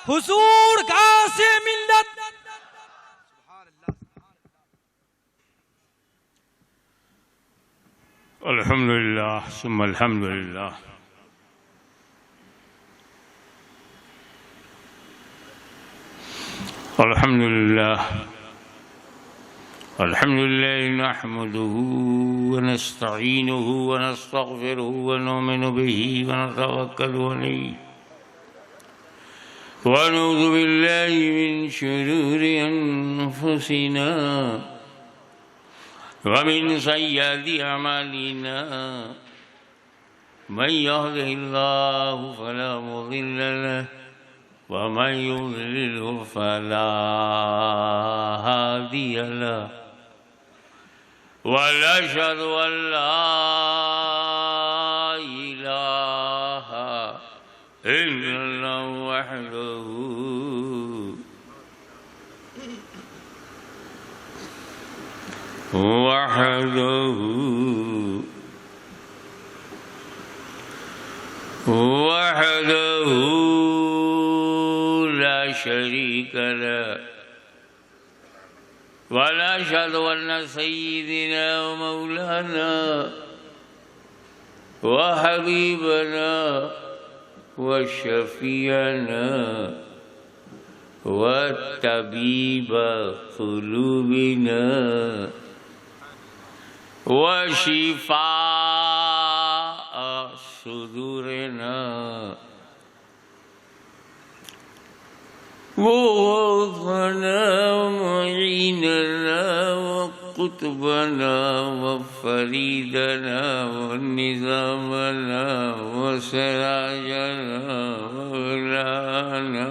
حضور غازِ ملت. الحمدللہ ثم الحمدللہ. الحمدللہ نحمده ونستعینه ونستغفره ونؤمن به ونتوکل علیہ ونعوذ باللہ من شرور انفسنا ومن سیئات اعمالنا من يهده الله فلا مضل له ومن يضلله فلا هادي له ونشهد أن لا إله إلا الله وحده لا شريك له ونشهد أن سيدنا ومولانا وحبيبنا وشفيعنا وطبيب قلوبنا وشفاء صدورنا وغوثنا ومعيننا وقطبنا وفريدنا ونظامنا وسراجنا وغلانا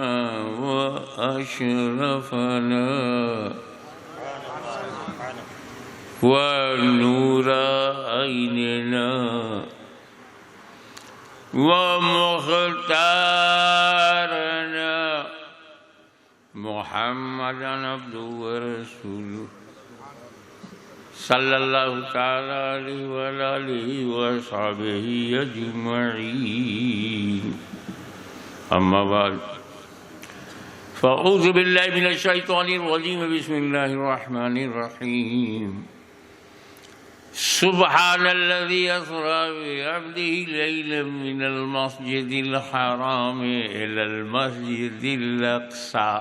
وأشرفنا ونور عيننا ومختارنا محمدا عبده ورسوله صلی اللہ تعالی علیہ وآلہ وصحبہ اجمعین. اما بعد فاعوذ باللہ من الشیطان الرجیم. بسم اللہ الرحمن الرحیم. سبحان الذي أسرى بعبده ليلا من المسجد الحرام إلى المسجد الأقصى.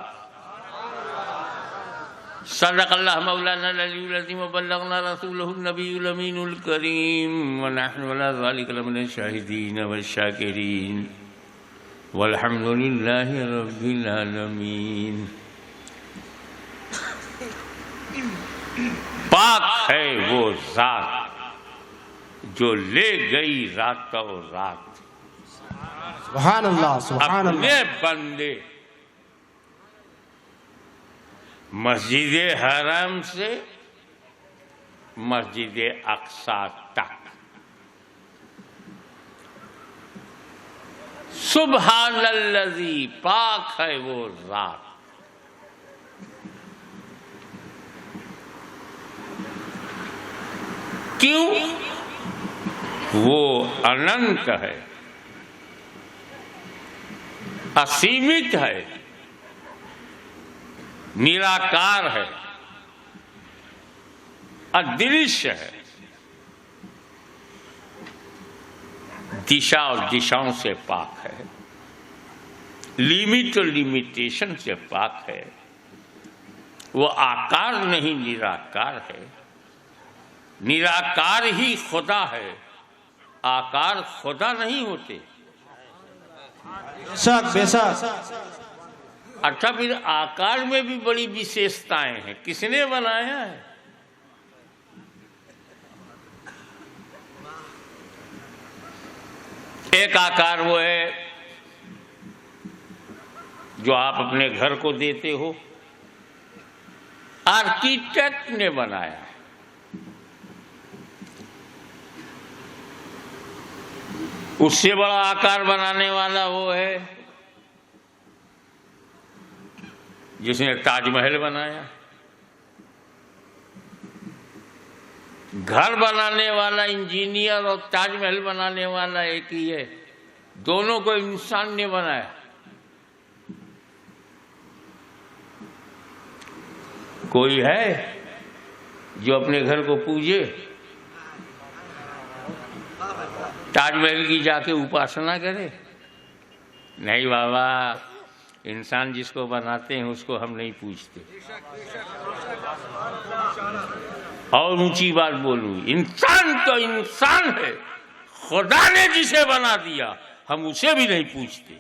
صدق الله مولانا العلي العظيم وبلغنا رسوله النبي الأمين الكريم ونحن على ذلك لمن الشاهدين والشاكرين والحمد لله رب العالمين. پاک ہے وہ ذات جو لے گئی رات و رات سبحان اللہ سبحان اپنے اللہ. بندے مسجد حرم سے مسجد اقصی تک. سبحان الذی، پاک ہے وہ ذات. کیوں؟ وہ اننت ہے، اسیمت ہے، نراکار ہے، ادرشیہ ہے، دشا اور دشاؤں سے پاک ہے، لیمٹ اور لیمیٹیشن سے پاک ہے. وہ آکار نہیں، نراکار ہے. نراکار ہی خدا ہے، آکار خدا نہیں ہوتے. بے شک بے شک. اچھا، پھر آکار میں بھی بڑی وشیشتائیں ہیں. کس نے بنایا ہے؟ ایک آکار وہ ہے جو آپ اپنے گھر کو دیتے ہو، آرکیٹیکٹ نے بنایا ہے. اس سے بڑا آکار بنانے والا وہ ہے جس نے تاج محل بنایا. گھر بنانے والا انجینئر اور تاج محل بنانے والا ایک ہی ہے. دونوں کو انسان نے بنایا. کوئی ہے جو اپنے گھر کو پوجے؟ تاج محل کی جا کے اپاسنا کرے؟ نہیں بابا، انسان جس کو بناتے ہیں اس کو ہم نہیں پوجتے۔ اور اونچی بات بولوں، انسان تو انسان ہے، خدا نے جسے بنا دیا ہم اسے بھی نہیں پوچھتے۔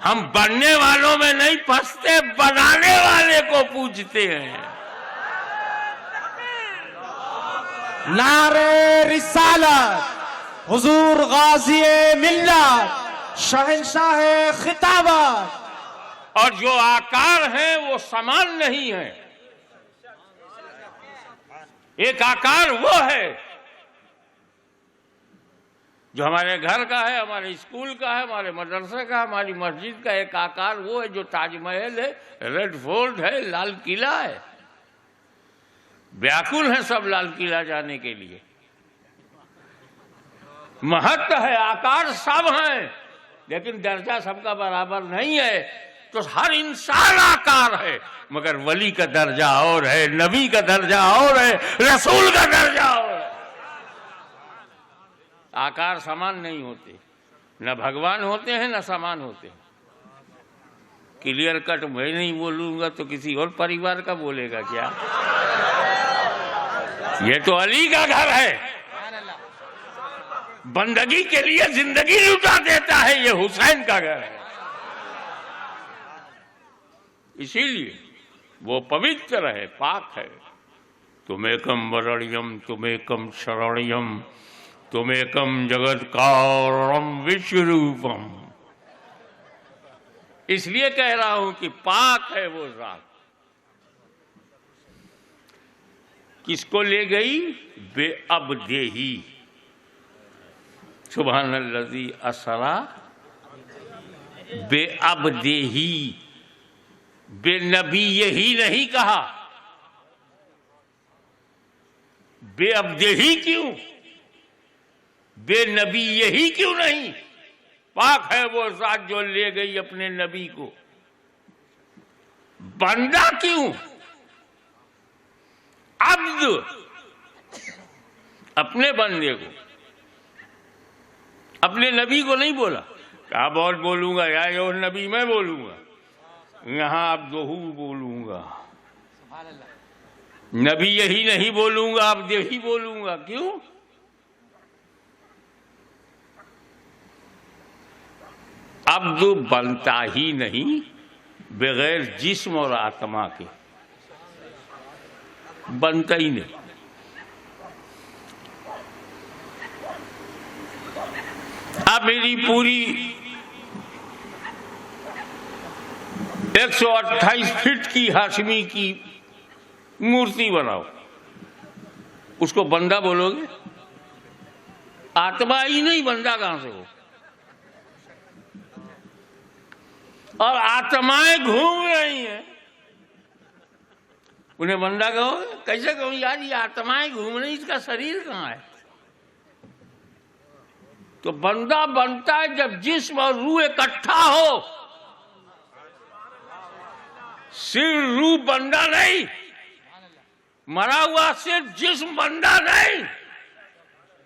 ہم بننے والوں میں نہیں پھنستے، بنانے والے کو پوچھتے ہیں۔ نعرہ رسالت، حضور غازی ملت، شہنشاہ خطابت۔ اور جو آکار ہیں وہ سامان نہیں ہیں۔ ایک آکار وہ ہے جو ہمارے گھر کا ہے، ہمارے اسکول کا ہے، ہمارے مدرسے کا، ہماری مسجد کا۔ ایک آکار وہ ہے جو تاج محل ہے، ریڈ فورٹ ہے، لال قلعہ ہے۔ بیاکل ہیں سب لال قلعہ جانے کے لیے۔ مہت ہے، آکار سب ہیں، لیکن درجہ سب کا برابر نہیں ہے۔ تو ہر انسان آکار ہے، مگر ولی کا درجہ اور ہے، نبی کا درجہ اور ہے، رسول کا درجہ اور ہے۔ آکار سامان نہیں ہوتے، نہ بھگوان ہوتے ہیں نہ سامان ہوتے ہیں۔ کلیئر کٹ میں نہیں بولوں گا تو کسی اور پریوار کا بولے گا کیا؟ یہ تو علی کا گھر ہے، بندگی کے لیے زندگی لٹا دیتا ہے، یہ حسین کا گھر ہے۔ اسی لیے وہ پوتر ہے، پاک ہے۔ تمیکم ورڑیم تمیکم شرڑیم تمیکم جگت کارم وشروپم۔ اس لیے کہہ رہا ہوں کہ پاک ہے وہ ذات۔ کس کو لے گئی؟ بے عبدہی۔ سبحان الذی اسری بے عبدہی۔ بے نبی یہی نہیں کہا، بے عبدہی کیوں؟ بے نبی یہی کیوں نہیں؟ پاک ہے وہ ذات جو لے گئی اپنے نبی کو۔ بندہ کیوں؟ عبد، اپنے بندے کو، اپنے نبی کو نہیں بولا۔ کہا بہت بولوں گا یا یہ نبی میں بولوں گا، یہاں عبدہ بولوں گا، نبی یہی نہیں بولوں گا، عبد یہی بولوں گا۔ کیوں؟ عبد بنتا ہی نہیں بغیر جسم اور آتما کے، بنتا ہی نہیں۔ اب میری پوری 128 فٹ کی ہاشمی کی مورتی بناؤ، اس کو بندہ بولو گے؟ آتما ہی نہیں، بندہ کہاں سے ہو؟ اور آتمائیں گھوم رہی ہیں، انہیں بندہ کہو؟ کیسے کہوں یار، یہ آتمائیں گھوم رہی، اس کا شریر کہاں ہے؟ تو بندہ بنتا ہے جب جسم اور روح اکٹھا ہو۔ صرف روح بندہ نہیں، مرا ہوا صرف جسم بندہ نہیں۔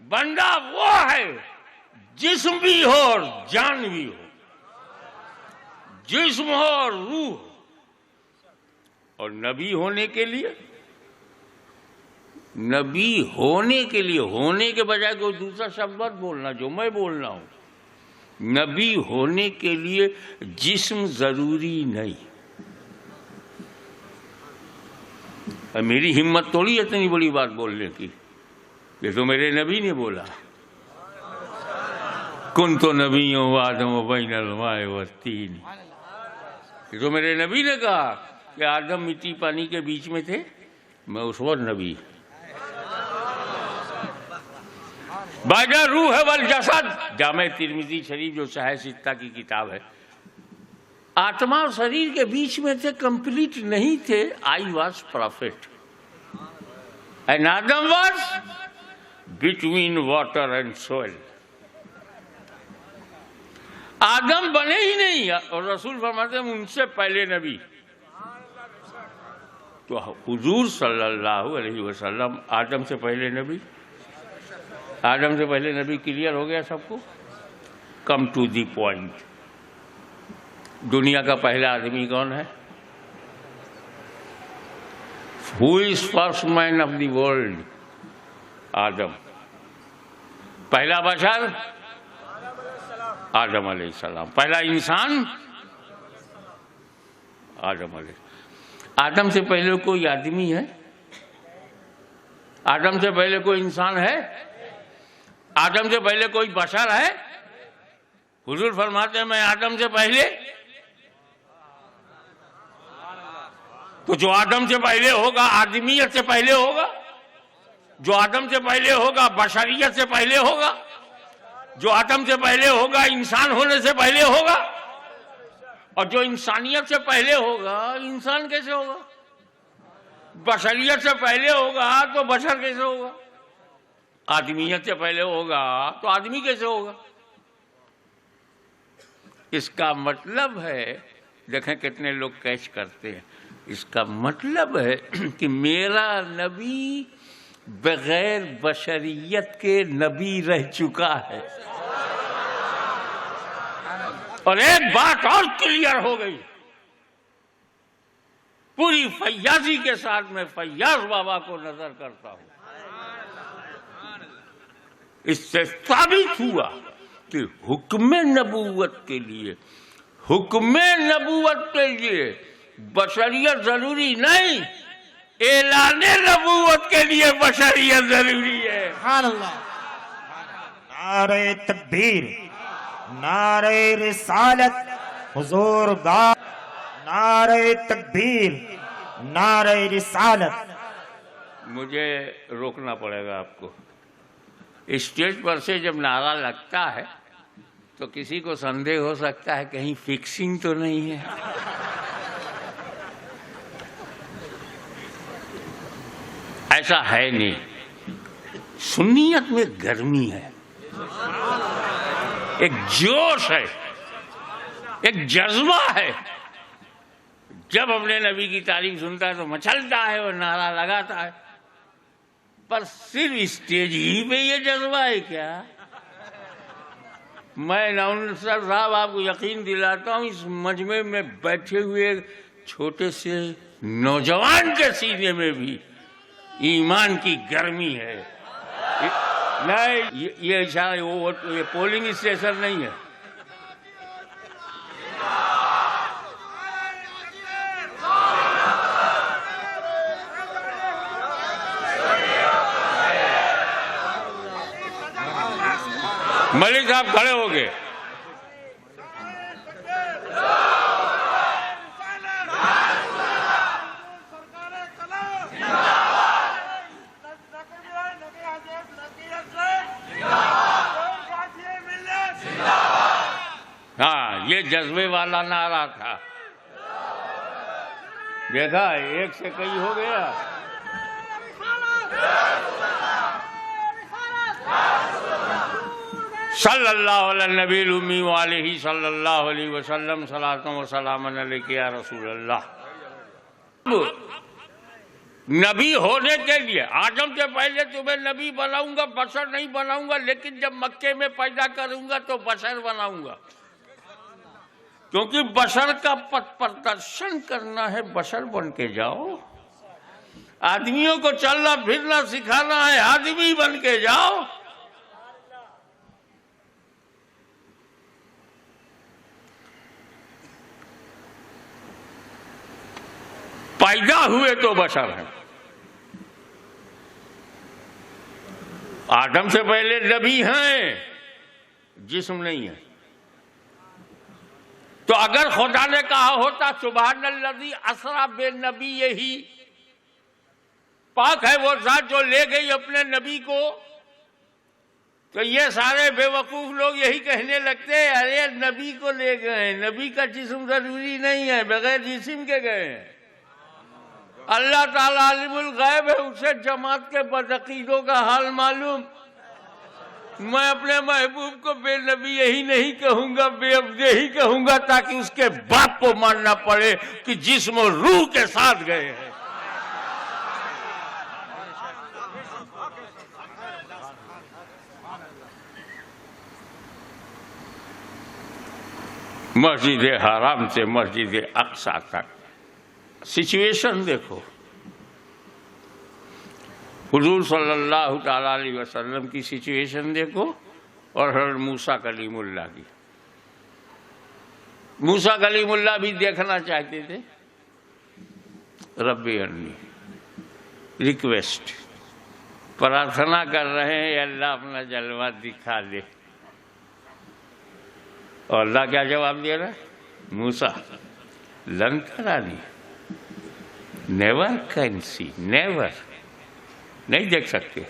بندہ وہ ہے جسم بھی ہو اور جان بھی ہو، جسم ہو اور روح ہو۔ اور نبی ہونے کے لیے، نبی ہونے کے لیے، ہونے کے بجائے کوئی دوسرا شبد مت بولنا جو میں بولنا ہوں۔ نبی ہونے کے لیے جسم ضروری نہیں۔ میری ہمت تھوڑی اتنی بڑی بات بولنے کی، یہ تو میرے نبی نے بولا، کنت نبی وآدم بین الماء والطین۔ یہ تو میرے نبی نے کہا کہ آدم مٹی پانی کے بیچ میں تھے، میں اس وقت نبی۔ باجا روح والجسد، جامع ترمذی شریف جو صحیح ستہ کی کتاب ہے، آتما اور شریر کے بیچ میں تھے، کمپلیٹ نہیں تھے۔ I was profit and Adam was between water and soil. آدم بنے ہی نہیں، اور رسول فرماتے ہیں ان سے پہلے نبی۔ تو حضور صلی اللہ علیہ وسلم آدم سے پہلے نبی، آدم سے پہلے نبی، کلیئر ہو گیا سب کو؟ Come to the point. دنیا کا پہلا آدمی کون ہے؟ Who is first man of the world? آدم. پہلا بشر آدم علیہ السلام. پہلا انسان آدم علیہ. آدم سے پہلے کوئی آدمی ہے؟ آدم سے پہلے کوئی انسان ہے؟ آدم سے پہلے کوئی بشر ہے؟ حضور فرماتے ہیں میں آدم سے پہلے. تو جو آدم سے پہلے ہوگا آدمیت سے پہلے ہوگا، جو آدم سے پہلے ہوگا بشریت سے پہلے ہوگا، جو آدم سے پہلے ہوگا انسان ہونے سے پہلے ہوگا، اور جو انسانیت سے پہلے ہوگا انسان کیسے ہوگا؟ بشریت سے پہلے ہوگا تو بشر کیسے ہوگا؟ آدمیت سے پہلے ہوگا تو آدمی کیسے ہوگا؟ اس کا مطلب ہے، دیکھیں کتنے لوگ کیچ کرتے ہیں، اس کا مطلب ہے کہ میرا نبی بغیر بشریت کے نبی رہ چکا ہے. اور ایک بات اور کلیئر ہو گئی، پوری فیاضی کے ساتھ میں فیاض بابا کو نظر کرتا ہوں، اس سے ثابت ہوا کہ حکم نبوت کے لیے، حکم نبوت کے لیے بشریت ضروری نہیں، اعلان نبوت کے لیے بشریت ضروری ہے. سبحان اللہ. نعرہ تکبیر، نعرہ رسالت، حضور گاہ، نعرہ تکبیر، نعرہ رسالت. مجھے روکنا پڑے گا آپ کو. اسٹیج پر سے جب نعرہ لگتا ہے تو کسی کو سندے ہو سکتا ہے کہیں فکسنگ تو نہیں ہے. ایسا ہے نہیں. سنیت میں گرمی ہے، ایک جوش ہے، ایک جذبہ ہے. جب اپنے نبی کی تعریف سنتا ہے تو مچلتا ہے اور نعرہ لگاتا ہے. پر صرف اسٹیج ہی پہ یہ جذبہ ہے کیا؟ میں اناؤنسر صاحب آپ کو یقین دلاتا ہوں، اس مجمع میں بیٹھے ہوئے چھوٹے سے نوجوان کے سینے میں بھی ایمان کی گرمی ہے. نہیں، یہ اشارہ یہ پولنگ اسٹیشن نہیں ہے. ملک صاحب کھڑے ہو گئے. ہاں، یہ جذبے والا نعرہ تھا. دیکھا، ایک سے کئی ہو گیا. صلی اللہ علیہ نبی الامی وعلیہ صلی اللہ علیہ وسلم صلاۃ و سلام علیک یا رسول اللہ. نبی ہونے کے لیے آدم سے پہلے تمہیں نبی بناؤں گا، بشر نہیں بناؤں گا، لیکن جب مکے میں پیدا کروں گا تو بشر بناؤں گا. کیونکہ بشر کا پتھ پردرشن کرنا ہے، بشر بن کے جاؤ. آدمیوں کو چلنا پھرنا سکھانا ہے، آدمی بن کے جاؤ. پیدا ہوئے تو بشر ہیں. آدم سے پہلے نبی ہیں، جسم نہیں ہے. تو اگر خدا نے کہا ہوتا سبحان الذی اسری بنبیہ، پاک ہے وہ ذات جو لے گئی اپنے نبی کو، تو یہ سارے بے وقوف لوگ یہی کہنے لگتے ارے نبی کو لے گئے، نبی کا جسم ضروری نہیں ہے، بغیر جسم کے گئے ہیں. اللہ تعالیٰ عالم الغیب ہے، اسے جماعت کے بدعقیدوں کا حال معلوم. میں اپنے محبوب کو بے نبی یہی نہیں کہوں گا، بے عبد ہی کہوں گا، تاکہ اس کے باپ کو ماننا پڑے کہ جسم و روح کے ساتھ گئے ہیں. مسجد حرام سے مسجد اقصی تک سچویشن دیکھو. حضور صلی اللہ تعالیٰ علیہ وسلم کی سچویشن دیکھو اور حضرت موسیٰ کلیم اللہ کی. موسیٰ کلیم اللہ بھی دیکھنا چاہتے تھے. رب ارنی ریکویسٹ پرارتھنا کر رہے ہیں اللہ اپنا جلوہ دکھا دے. اور اللہ کیا جواب دے رہا ہے؟ موسیٰ لن ترانی نیور کین سی، نیور نہیں دیکھ سکتے.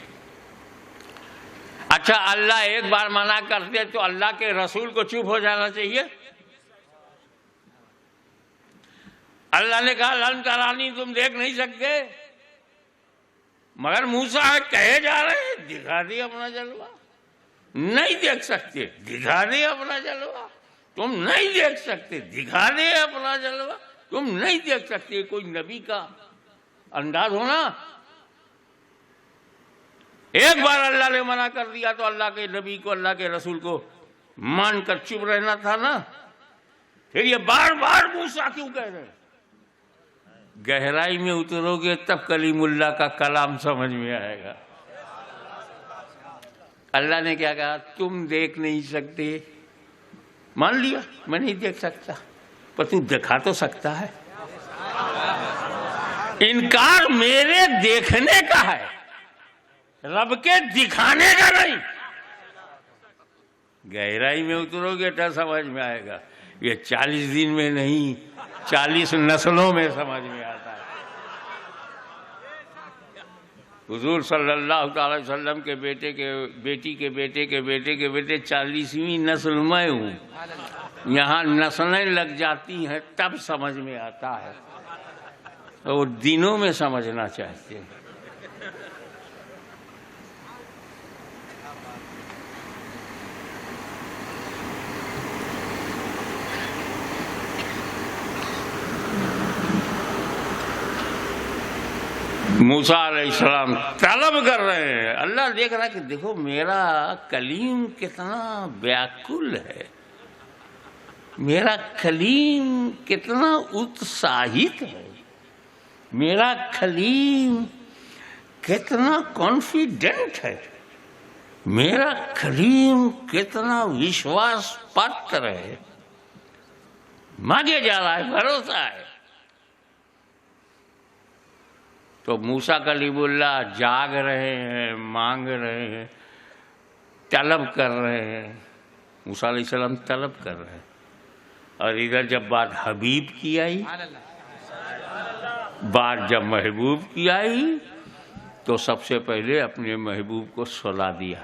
اچھا اللہ ایک بار منع کرتے تو اللہ کے رسول کو چپ ہو جانا چاہیے. اللہ نے کہا لن ترانی تم دیکھ نہیں سکتے، مگر موسیٰ کہے جا رہے ہیں دکھا دے اپنا جلوہ. نہیں دیکھ سکتے دکھا دے اپنا جلوہ. تم نہیں دیکھ سکتے دکھا دے اپنا جلوہ. تم نہیں دیکھ سکتے. کوئی نبی کا انداز ہونا. ایک بار اللہ نے منع کر دیا تو اللہ کے نبی کو، اللہ کے رسول کو مان کر چپ رہنا تھا نا. پھر یہ بار بار موسیٰ کیوں کہہ رہے ہیں؟ گہرائی میں اترو گے تب کلیم اللہ کا کلام سمجھ میں آئے گا. اللہ نے کیا کہا؟ تم دیکھ نہیں سکتے. مان لیا میں نہیں دیکھ سکتا، پر تم دکھا تو سکتا ہے. انکار میرے دیکھنے کا ہے، رب کے دکھانے کا نہیں. گہرائی میں اترو گے تو سمجھ میں آئے گا. یہ 40 دن میں نہیں، 40 نسلوں میں سمجھ میں آتا ہے. حضور صلی اللہ تعالی وسلم کے بیٹے کے بیٹی کے بیٹے کے بیٹے کے بیٹے 40ویں نسل میں ہوں. یہاں نسلیں لگ جاتی ہیں تب سمجھ میں آتا ہے، اور دنوں میں سمجھنا چاہتے ہیں. موسیٰ علیہ السلام طلب کر رہے ہیں. اللہ دیکھ رہا ہے کہ دیکھو میرا کلیم کتنا بیاکل ہے، میرا کلیم کتنا اتساہت ہے، میرا کلیم کتنا کانفیڈنٹ ہے، میرا کلیم کتنا وشواس پاتر ہے. مانگے جا رہا ہے، بھروسہ ہے. تو موسیٰ کلیم اللہ جاگ رہے ہیں، مانگ رہے ہیں، طلب کر رہے ہیں. موسیٰ علیہ السلام طلب کر رہے ہیں. اور ادھر جب بات حبیب کی آئی، بات جب محبوب کی آئی، تو سب سے پہلے اپنے محبوب کو سلا دیا.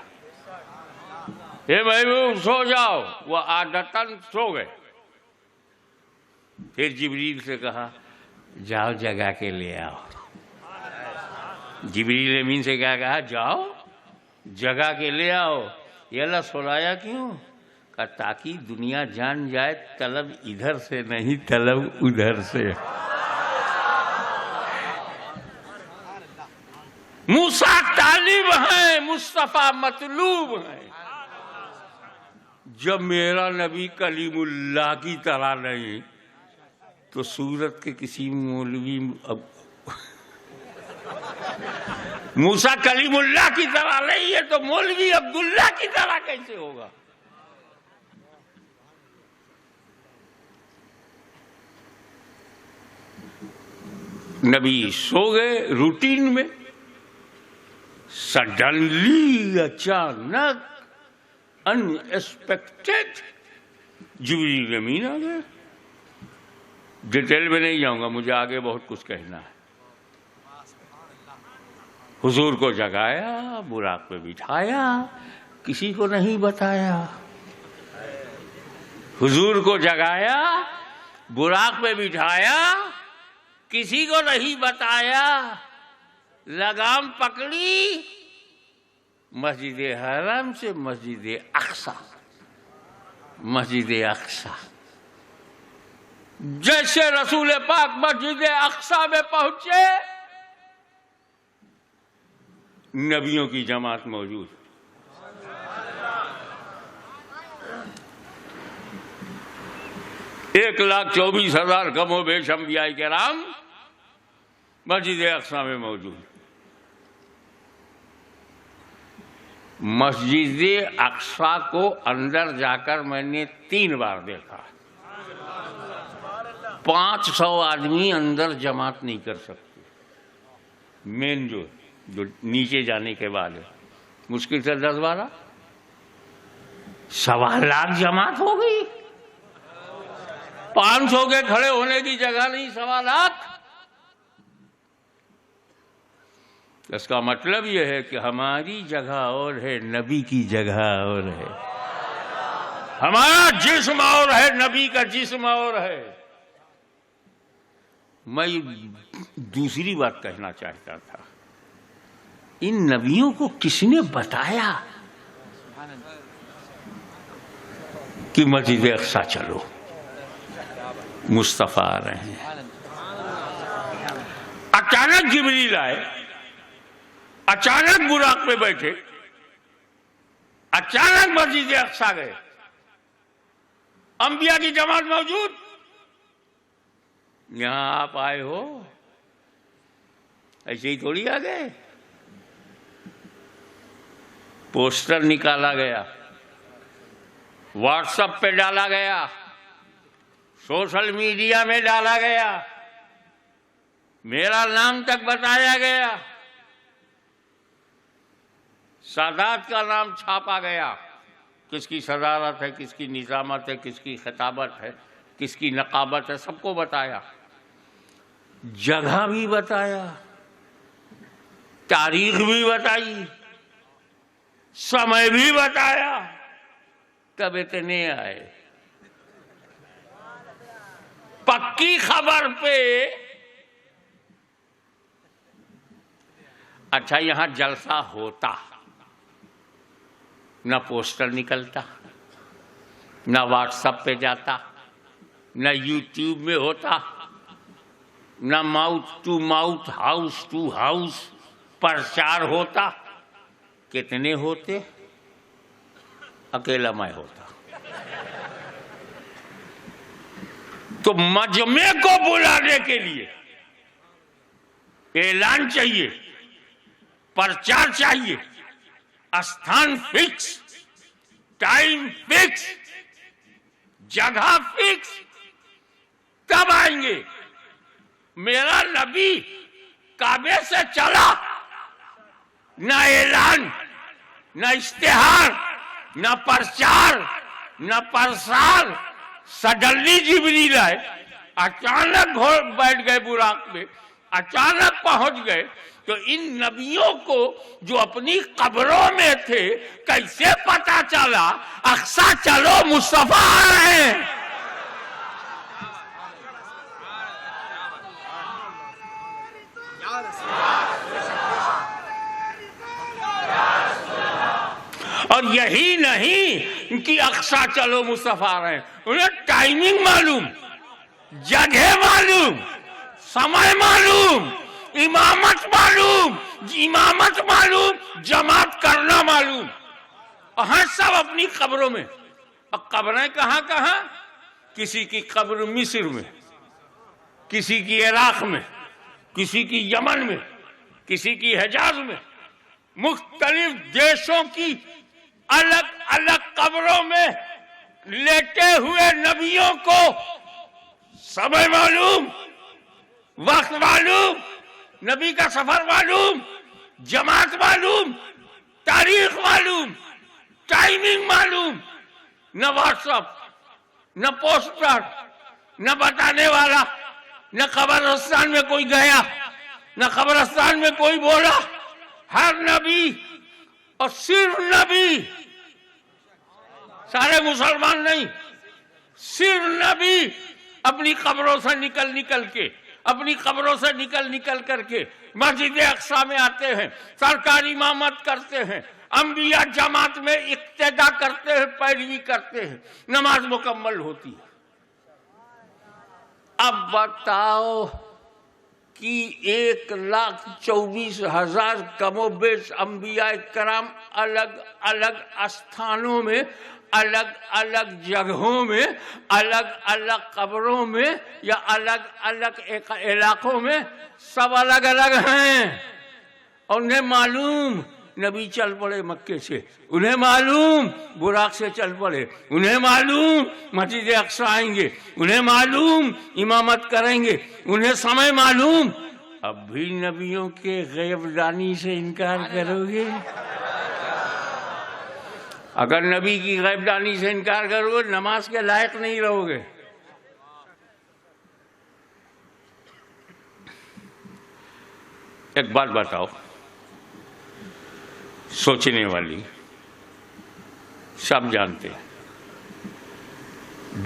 اے محبوب سو جاؤ. وہ عادتاً سو گئے. پھر جبریل سے کہا جاؤ جگا کے لے آؤ. جبریل امین سے کیا کہا؟ جاؤ جگہ کے لے آؤ. یہ اللہ سلایا کیوں؟ کہ تاکہ دنیا جان جائے طلب ادھر سے نہیں، طلب ادھر سے. موسیٰ طالب ہیں، مصطفیٰ مطلوب ہیں. جب میرا نبی کلیم اللہ کی طرح نہیں تو سورت کے کسی مولوی موسیٰ کلیم اللہ کی طرح نہیں ہے تو مولوی عبداللہ کی طرح کیسے ہوگا؟ نبی سو گئے روٹین میں. سڈنلی اچانک ان ایکسپیکٹڈ جبریل امین آ گئے. ڈیٹیل میں نہیں جاؤں گا، مجھے آگے بہت کچھ کہنا ہے. حضور کو جگایا، براق پہ بٹھایا، کسی کو نہیں بتایا. حضور کو جگایا، براق پہ بٹھایا، کسی کو نہیں بتایا. لگام پکڑی مسجد حرام سے مسجد اقصی. مسجد اقصی جیسے رسول پاک مسجد اقصی میں پہنچے، نبیوں کی جماعت موجود. 1,24,000 کم و بیش انبیاء کرام مسجد اقصی میں موجود. مسجد اقصی کو اندر جا کر میں نے 3 بار دیکھا. 500 آدمی اندر جماعت نہیں کر سکتے. مین جو نیچے جانے کے بعد ہے مشکل سے 10-12. 1.25 لاکھ جماعت ہو گئی. 500 کے کھڑے ہونے کی جگہ نہیں, 1.25 لاکھ. اس کا مطلب یہ ہے کہ ہماری جگہ اور ہے, نبی کی جگہ اور ہے. ہمارا جسم اور ہے, نبی کا جسم اور ہے. میں دوسری بات کہنا چاہتا تھا, ان نبیوں کو کس نے بتایا کہ مسجد اقصی چلو؟ مصطفیٰ آ رہے ہیں. اچانک جبریل آئے, اچانک براق پہ بیٹھے, اچانک مسجد اقصی گئے. انبیاء کی جماعت موجود. یہاں آپ آئے ہو ایسے ہی تھوڑی آ گئے. پوسٹر نکالا گیا, واٹس ایپ پہ ڈالا گیا, سوشل میڈیا میں ڈالا گیا, میرا نام تک بتایا گیا, سادات کا نام چھاپا گیا. کس کی صدارت ہے, کس کی نظامت ہے, کس کی خطابت ہے, کس کی نقابت ہے, سب کو بتایا. جگہ بھی بتایا, تاریخ بھی بتائی, سمے بھی بتایا. تب اتنے آئے. پکی خبر پہ. اچھا یہاں جلسہ ہوتا, نہ پوسٹر نکلتا, نہ واٹس ایپ پہ جاتا, نہ یوٹیوب میں ہوتا, نہ mouth to mouth, house to house پرچار ہوتا. کتنے ہوتے؟ اکیلا میں ہوتا. تو مجمع کو بلانے کے لیے اعلان چاہیے, پرچار چاہیے, استھان فکس, ٹائم فکس, جگہ فکس, تب آئیں گے. میرا نبی کعبے سے چلا, نہ اعلان, نہ اشتہار, نہ پرچار, نہ پرسار. سڈنلی جبریل آئے, اچانک بیٹھ گئے براق میں, اچانک پہنچ گئے. تو ان نبیوں کو جو اپنی قبروں میں تھے کیسے پتا چلا اقصی چلو مصطفیٰ آ رہے ہیں؟ اور یہی نہیں کہ اقصی چلو مصطفیٰ آ رہے ہیں, انہیں ٹائمنگ معلوم, جگہ معلوم, سمے معلوم, امامت معلوم, جماعت کرنا معلوم. ہاں سب اپنی قبروں میں. اب قبریں کہاں کہاں؟ کسی کی قبر مصر میں, کسی کی عراق میں, کسی کی یمن میں, کسی کی حجاز میں. مختلف دیشوں کی الگ الگ قبروں میں لیٹے ہوئے نبیوں کو سمے معلوم, وقت معلوم, نبی کا سفر معلوم, جماعت معلوم, تاریخ معلوم, ٹائمنگ معلوم. نہ واٹس ایپ, نہ پوسٹر, نہ بتانے والا, نہ قبرستان میں کوئی گیا, نہ قبرستان میں کوئی بولا. ہر نبی اور صرف نبی, سارے مسلمان نہیں, صرف نبی اپنی قبروں سے نکل کے, اپنی قبروں سے نکل کر کے مسجد اقصی میں آتے ہیں, سرکار امامت کرتے ہیں, انبیاء جماعت میں اقتدا کرتے ہیں, پیروی کرتے ہیں, نماز مکمل ہوتی ہے. اب بتاؤ کہ 1,24,000 کم و بیش انبیاء کرام الگ الگ استھانوں میں، الگ الگ جگہوں میں، الگ الگ قبروں میں یا الگ الگ علاقوں میں سب الگ الگ ہیں، اور انہیں معلوم نبی چل پڑے مکے سے، انہیں معلوم براق سے چل پڑے، انہیں معلوم مسجد اقصی آئیں گے، انہیں معلوم امامت کریں گے، انہیں سمے معلوم۔ اب بھی نبیوں کے غیب دانی سے انکار کرو گے؟ اگر نبی کی غیب دانی سے انکار کرو گے نماز کے لائق نہیں رہو گے۔ ایک بات بتاؤ سوچنے والی، سب جانتے ہیں،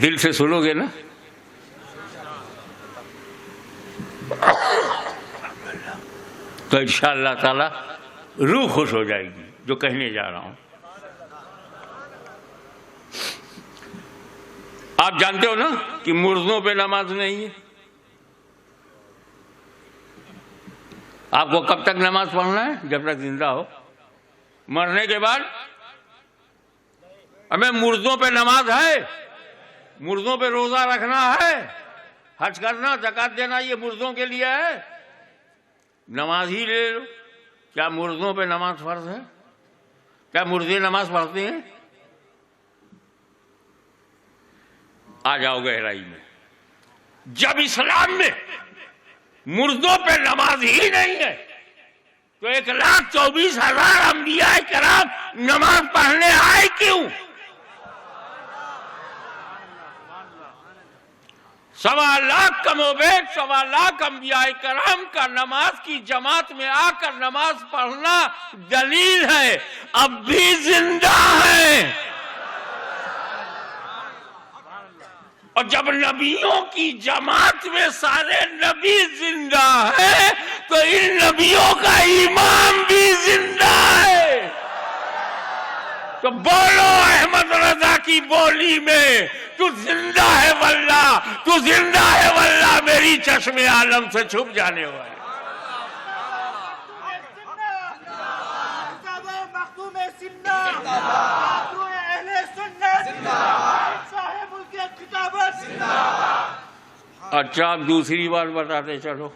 دل سے سنو گے نا؟ تو انشاءاللہ تعالی روح خوش ہو جائے گی جو کہنے جا رہا ہوں۔ آپ جانتے ہو نا کہ مردوں پہ نماز نہیں ہے۔ آپ کو کب تک نماز پڑھنا ہے؟ جب تک زندہ ہو۔ مرنے کے بعد ہمیں مردوں پہ نماز ہے، مردوں پہ روزہ رکھنا ہے، حج کرنا، زکات دینا، یہ مردوں کے لیے ہے۔ نماز ہی لے لو، کیا مردوں پہ نماز فرض ہے؟ کیا مردے نماز پڑھتے ہیں؟ آ جاؤ گہرائی میں۔ جب اسلام میں مردوں پہ نماز ہی نہیں ہے تو 1,24,000 انبیاء کرام نماز پڑھنے آئے کیوں؟ 1.25 کم و بیش 1.25 انبیاء کرام کا نماز کی جماعت میں آ کر نماز پڑھنا دلیل ہے اب بھی زندہ ہے۔ اور جب نبیوں کی جماعت میں سارے نبی زندہ ہیں تو ان نبیوں کا امام بھی زندہ ہے۔ تو بولو احمد رضا کی بولی میں، تو زندہ ہے واللہ، تو زندہ ہے واللہ، میری چشم عالم سے چھپ جانے والے۔ اچھا آپ دوسری بات بتاتے چلو،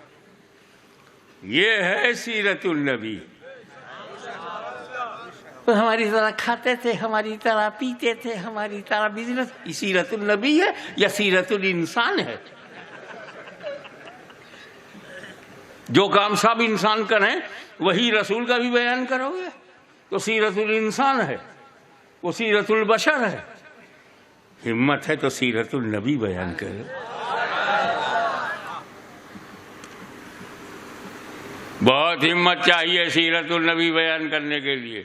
یہ ہے سیرت النبی۔ ہماری طرح کھاتے تھے، ہماری طرح پیتے تھے، ہماری طرح بزنس، یہ سیرت النبی ہے یا سیرت الانسان ہے؟ جو کام سب انسان کریں وہی رسول کا بھی بیان کرو گے تو سیرت الانسان ہے، وہ سیرت البشر ہے۔ ہمت ہے تو سیرت النبی بیان کرے۔ بہت ہمت چاہیے سیرت النبی بیان کرنے کے لیے۔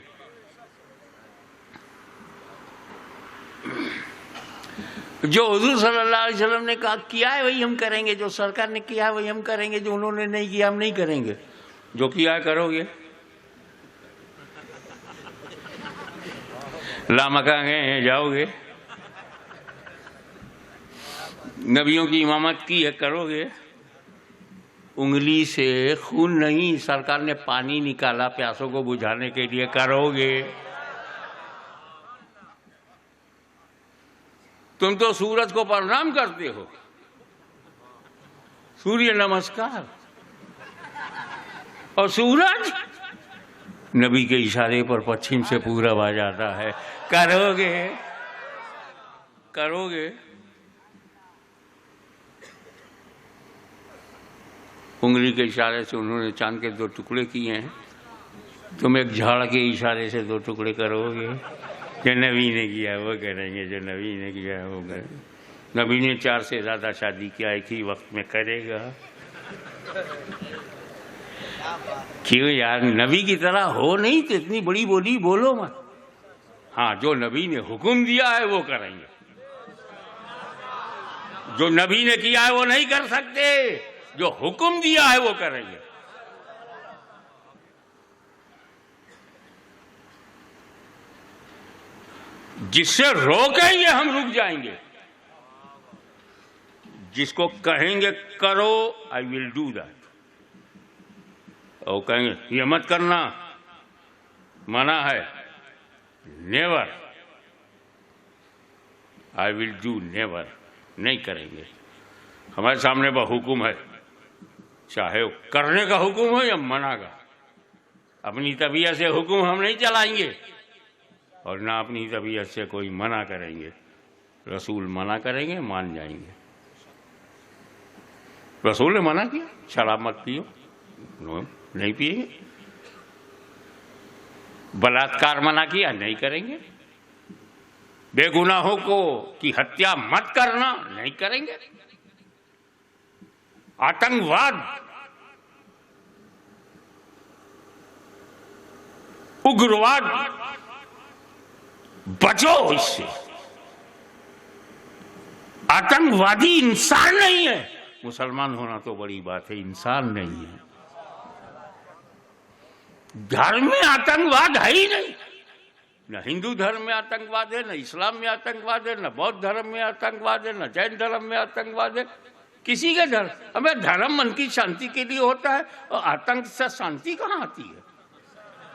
جو حضور صلی اللہ علیہ وسلم نے کہا کیا ہے وہی ہم کریں گے، جو سرکار نے کیا ہے وہی ہم کریں گے، جو انہوں نے نہیں کیا ہم نہیں کریں گے۔ جو کیا ہے کرو گے، لامکاں گئے ہیں جاؤ گے، نبیوں کی امامت کی ہے کرو گے، انگلی سے خون نہیں سرکار نے پانی نکالا پیاسوں کو بجھانے کے لیے کرو گے۔ تم تو سورج کو پرنام کرتے ہو، سوریہ نمسکار، اور سورج نبی کے اشارے پر پچھم سے پورب آ جاتا ہے، کرو گے کرو گے۔ انگلی کے اشارے سے انہوں نے چاند کے 2 ٹکڑے کیے ہیں، تم ایک جھاڑ کے اشارے سے 2 ٹکڑے کرو گے؟ جو نبی نے کیا وہ کریں گے، جو نبی نے کیا وہ کریں گے۔ نبی نے 4 سے زیادہ شادی کیا ایک ہی وقت میں کرے گا؟ کیوں یار، نبی کی طرح ہو نہیں تو اتنی بڑی بولی بولو مت۔ ہاں جو نبی نے حکم دیا ہے وہ کریں گے، جو نبی نے کیا ہے وہ نہیں کر سکتے، جو حکم دیا ہے وہ کریں گے۔ جس سے روکیں گے ہم رک جائیں گے، جس کو کہیں گے کرو I will do that، اور کہیں گے یہ مت کرنا، منع ہے، never, I will do, never, نہیں کریں گے۔ ہمارے سامنے وہ حکم ہے، چاہے کرنے کا حکم ہو یا منع کا، اپنی طبیعت سے حکم ہم نہیں چلائیں گے اور نہ اپنی طبیعت سے کوئی منع کریں گے۔ رسول منع کریں گے، مان جائیں گے۔ رسول نے منع کیا شراب مت پیو، نہیں پیئیں گے۔ بلاತ್ಕಾರ منع کیا، نہیں کریں گے۔ بے گناہوں کو کی ہتیا مت کرنا، نہیں کریں گے۔ آتنکواد، اگرواد، بچو اس سے۔ آتنکوادی انسان نہیں ہے۔ مسلمان ہونا تو بڑی بات ہے، انسان نہیں ہے۔ دھرم میں آتنکواد ہے ہی نہیں، نہ ہندو دھرم میں آتنکواد ہے، نہ اسلام میں آتنکواد ہے، نہ بدھ دھرم میں آتنکواد ہے، نہ جین دھرم میں آتنکواد ہے۔ کسی کے دھرم، ہمیں دھرم من کی شانتی کے لیے ہوتا ہے، اور آتنک سے شانتی کہاں آتی ہے؟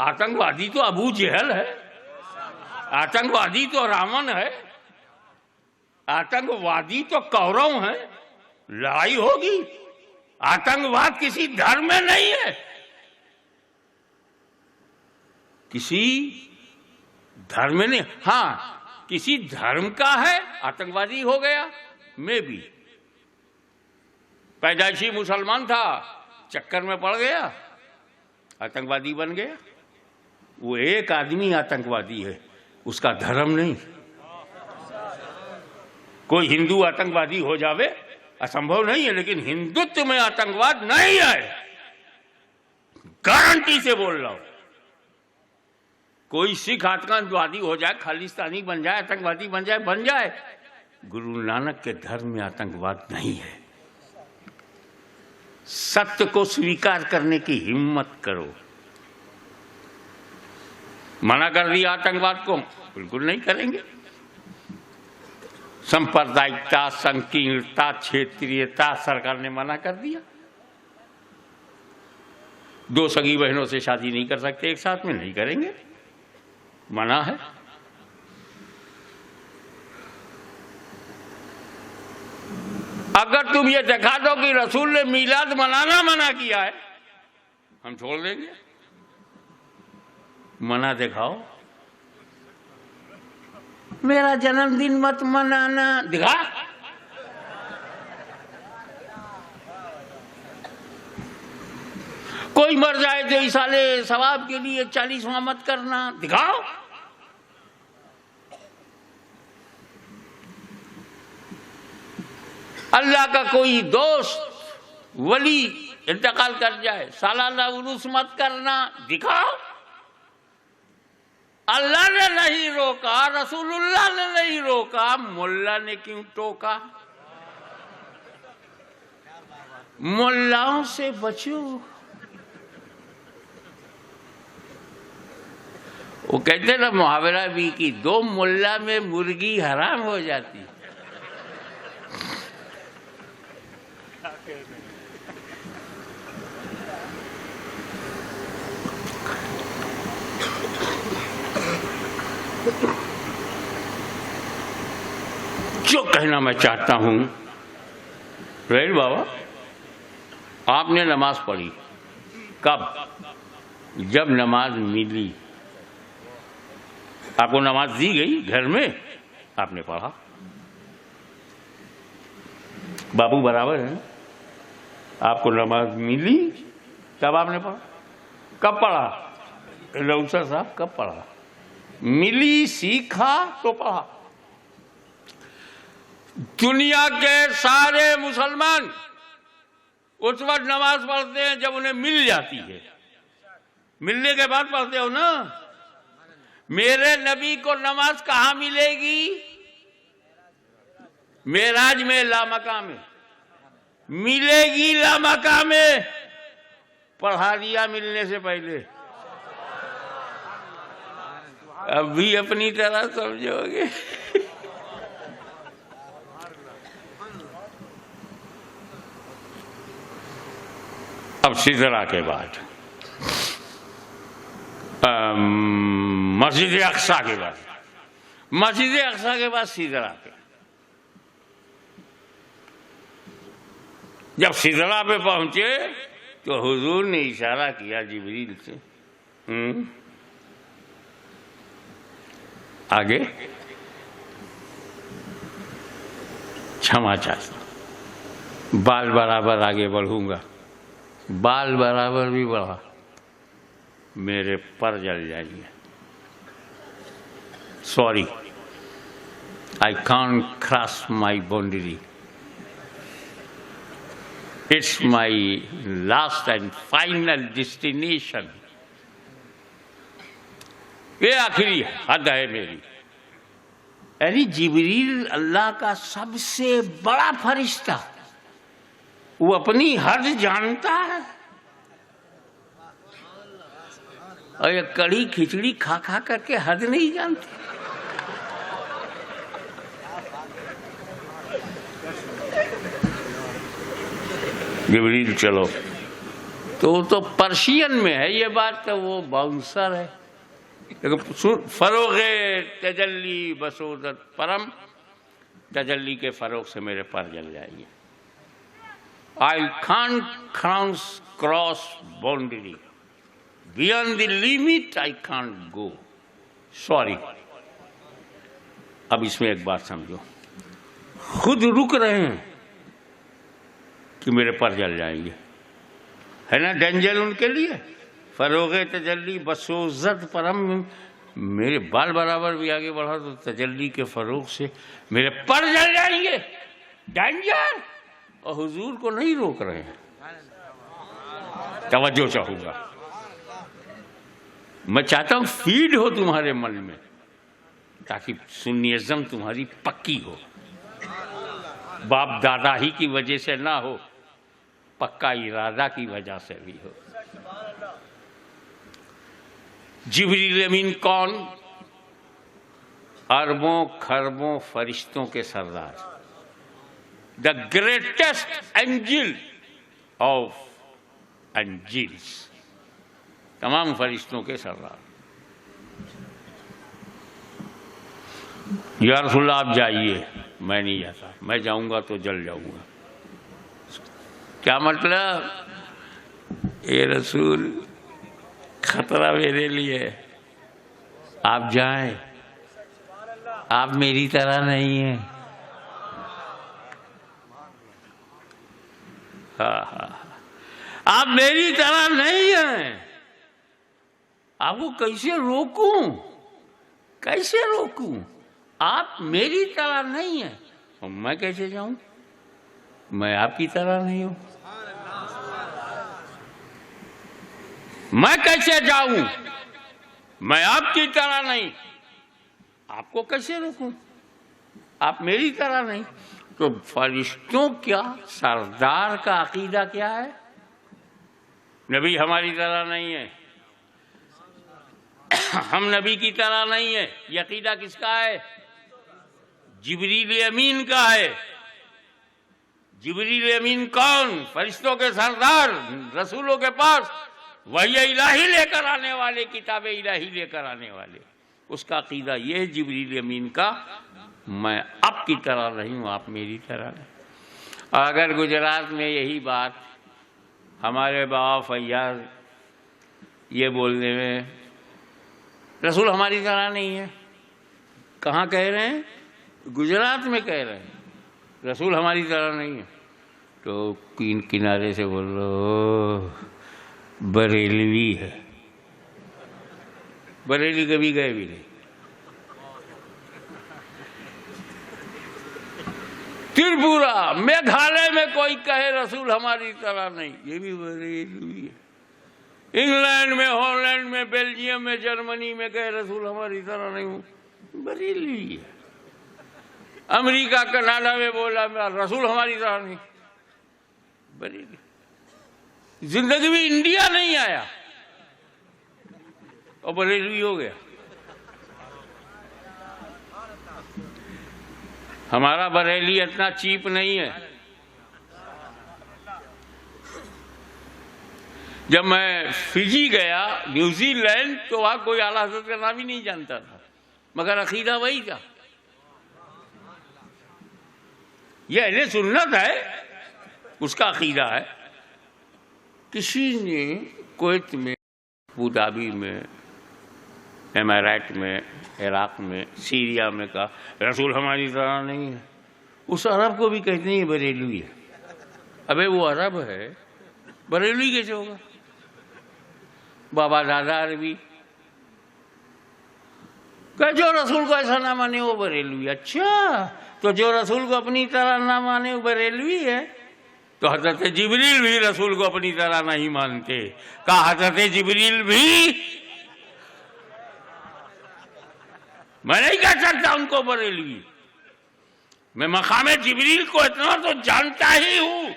آتنکوادی تو ابو جہل ہے، آتنکوادی تو راون ہے، آتنکوادی تو کورو ہیں، لڑائی ہوگی۔ آتنکواد کسی دھرم میں نہیں ہے، کسی دھرم میں نہیں۔ ہاں کسی دھرم کا ہے، آتنکوادی ہو گیا، میں بھی پیدائشی مسلمان تھا، چکر میں پڑ گیا، آتنکوادی بن گیا۔ وہ ایک آدمی آتنکوادی ہے، اس کا دھرم نہیں۔ کوئی ہندو آتنکوادی ہو جاوے اسمبھو نہیں ہے، لیکن ہندوتو میں آتنکواد نہیں ہے، گارنٹی سے بول رہا ہوں۔ کوئی سکھ آتنکوادی ہو جائے، خالصتانی بن جائے، آتنکوادی بن جائے، گرو نانک کے دھرم میں آتنکواد نہیں ہے۔ ستیہ کو سویکار کرنے کی ہمت کرو۔ منع کر دیا آتنکواد کو، بالکل نہیں کریں گے۔ سمپردائکتا، سنکیرتا، چھیتریتا سرکار نے منع کر دیا۔ دو سگی بہنوں سے شادی نہیں کر سکتے ایک ساتھ میں، نہیں کریں گے، منع ہے۔ اگر تم یہ دکھا دو کہ رسول نے میلاد منانا منع کیا ہے، ہم چھوڑ دیں گے۔ منع دکھاؤ، میرا جنم دن مت منانا، دکھا۔ کوئی مر جائے تو ایصال ثواب کے لیے 40واں مت کرنا، دکھاؤ۔ اللہ کا کوئی دوست ولی انتقال کر جائے، سالانہ عرس مت کرنا، دکھاؤ۔ اللہ نے نہیں روکا، رسول اللہ نے نہیں روکا، ملا نے کیوں ٹوکا؟ ملاؤں سے بچو۔ وہ کہتے نا محاورہ بھی کہ دو ملا میں مرغی حرام ہو جاتی۔ جو کہنا میں چاہتا ہوں، رہیل بابا آپ نے نماز پڑھی کب؟ جب نماز ملی، آپ کو نماز دی گئی گھر میں، آپ نے پڑھا۔ بابو برابر ہے، آپ کو نماز ملی تب آپ نے پڑھا۔ کب پڑھا؟ لوسا صاحب کب پڑھا؟ ملی، سیکھا تو پڑھا۔ دنیا کے سارے مسلمان اس وقت نماز پڑھتے ہیں جب انہیں مل جاتی ہے، ملنے کے بعد پڑھتے ہو نا۔ میرے نبی کو نماز کہاں ملے گی؟ معراج میں، لامقام میں ملے گی، لامقام میں۔ پڑھا دیا ملنے سے پہلے، اب بھی اپنی طرح سمجھو گے۔ اب سدرا کے بعد مسجد اقصی کے بعد، مسجد اقصی کے بعد سدرا پہ. جب سدرا پہ پہنچے تو حضور نے اشارہ کیا جبریل سے، آگے چھما چاہتا، بال برابر آگے بڑھوں گا. بال برابر بھی بڑھا، میرے پر جل جائیں گے. Sorry, I can't cross my boundary. It's my last and final destination. یہ آخری حد ہے میری. یعنی جبریل اللہ کا سب سے بڑا فرشتہ، وہ اپنی حد جانتا ہے. اور یہ کڑی کھچڑی کھا کھا کر کے حد نہیں جانتے. جبریل چلو، تو وہ تو پرشین میں ہے یہ بات، تو وہ باؤنسر ہے. فروغ تجلی بسودت پرم، تجلی کے فروغ سے میرے پر جل جائیں گے. I can't cross boundary. Beyond the limit I can't go. Sorry. اب اس میں ایک بات سمجھو، خود رک رہے ہیں کہ میرے پر جل جائیں گے، ہے نا ڈینجر ان کے لیے. فروغ تجلی بسوزت پرم، میرے بال برابر بھی آگے بڑھا تو تجلی کے فروغ سے میرے پر جل جائیں گے. ڈینجر. اور حضور کو نہیں روک رہے ہیں. توجہ چاہوں گا، میں چاہتا ہوں فیڈ ہو تمہارے من میں، تاکہ سنیزم تمہاری پکی ہو، باپ دادا ہی کی وجہ سے نہ ہو، پکا ارادہ کی وجہ سے بھی ہو. جبریل امین کون؟ اربوں کھربوں فرشتوں کے سردار، the greatest angel of angels, تمام فرشتوں کے سردار. یا رسول اللہ آپ جائیے. میں نہیں جاتا، میں جاؤں گا تو جل جاؤں گا. کیا مطلب؟ اے رسول خطرہ میرے لیے، آپ جائیں، آپ میری طرح نہیں ہیں. آپ میری طرح نہیں ہیں. آپ کو کیسے روکوں، کیسے روکوں؟ آپ میری طرح نہیں ہیں. اور میں کیسے جاؤں؟ میں آپ کی طرح نہیں ہوں. میں کیسے جاؤں؟ میں آپ کی طرح نہیں. آپ کو کیسے روکوں؟ آپ میری طرح نہیں. تو فرشتوں کیا سردار کا عقیدہ کیا ہے؟ نبی ہماری طرح نہیں ہے، ہم نبی کی طرح نہیں ہے. یہ عقیدہ کس کا ہے؟ جبریل امین کا ہے. جبریل امین کون؟ فرشتوں کے سردار، رسولوں کے پاس وحی الہی لے کر آنے والے، کتاب الہی لے کر آنے والے. اس کا عقیدہ یہ ہے جبریل امین کا، میں آپ کی طرح نہیں ہوں، آپ میری طرح نہیں. اور اگر گجرات میں یہی بات ہمارے بابا فیاض یہ بولنے میں رسول ہماری طرح نہیں ہے، کہاں کہہ رہے ہیں؟ گجرات میں کہہ رہے ہیں رسول ہماری طرح نہیں ہے. تو کنارے سے بول رہو بریلوی ہے. بریلی کبھی گئے بھی نہیں. ترپورہ میگھالیہ میں کوئی کہے رسول ہماری طرح نہیں، یہ بھی بریلوی ہے. انگلینڈ میں، ہالینڈ میں، بیلجیم میں، جرمنی میں کہے رسول ہماری طرح نہیں ہوں، بریلوی ہے. امریکہ کینیڈا میں بولا رسول ہماری طرح نہیں، بریلوی. زندگی میں انڈیا نہیں آیا اور بریلوی ہو گیا. ہمارا بریلی اتنا چیپ نہیں ہے. جب میں فجی گیا، نیوزی لینڈ، تو وہاں کوئی اعلیٰ حضرت کا نام ہی نہیں جانتا تھا، مگر عقیدہ وہی تھا. یہ اہل سنت ہے، اس کا عقیدہ ہے. کسی نے کویت میں، ابوظہبی میں، امارات میں، عراق میں، سیریا میں کہا رسول ہماری طرح نہیں ہے. اس عرب کو بھی کہتے ہیں یہ بریلوی ہے. ابے وہ عرب ہے، بریلوی کیسے ہوگا؟ بابا دادا عربی کہ جو رسول کو ایسا نہ مانے وہ بریلوی. اچھا، تو جو رسول کو اپنی طرح نہ مانے وہ بریلوی ہے. تو حضرت جبریل بھی رسول کو اپنی طرح نہیں مانتے. کہا حضرت جبریل بھی، میں نہیں کہہ سکتا ان کو بریلوی. میں مقام جبریل کو اتنا تو جانتا ہی ہوں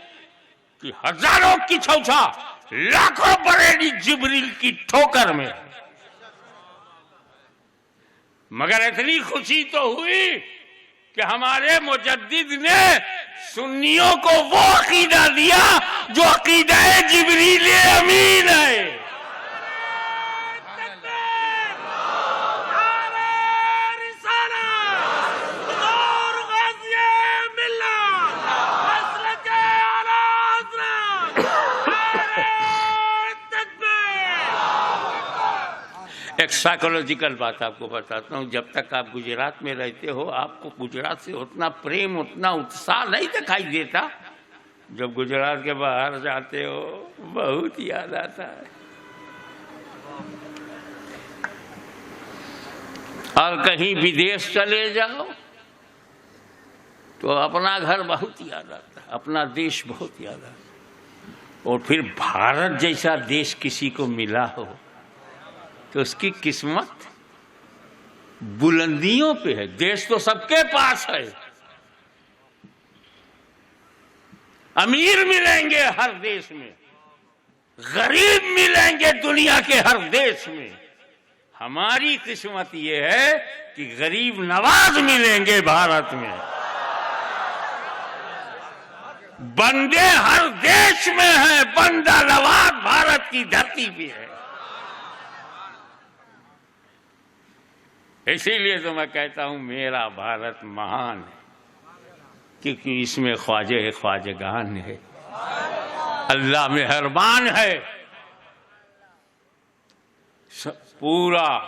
کہ ہزاروں کی چھوچا، لاکھوں بریلی جبریل کی ٹھوکر میں. مگر اتنی خوشی تو ہوئی کہ ہمارے مجدد نے سنیوں کو وہ عقیدہ دیا جو عقیدہ جبریل امین ہے. ایک سائیکولوجیکل بات آپ کو بتاتا ہوں. جب تک آپ گجرات میں رہتے ہو، آپ کو گجرات سے اتنا پریم، اتنا اتساہ نہیں دکھائی دیتا. جب گجرات کے باہر جاتے ہو بہت یاد آتا ہے. اور کہیں بدیش چلے جاؤ تو اپنا گھر بہت یاد آتا ہے، اپنا دیش بہت یاد آتا ہے. اور پھر بھارت جیسا دیش کسی کو ملا ہو تو اس کی قسمت بلندیوں پہ ہے. دیش تو سب کے پاس ہے. امیر ملیں گے ہر دیش میں، غریب ملیں گے دنیا کے ہر دیش میں. ہماری قسمت یہ ہے کہ غریب نواز ملیں گے بھارت میں. بندے ہر دیش میں ہیں، بندہ نواز بھارت کی دھرتی پہ ہے. اسی لیے تو میں کہتا ہوں میرا بھارت مہان ہے، کیونکہ اس میں خواجہ خواجگان ہے، اللہ مہربان ہے. پورا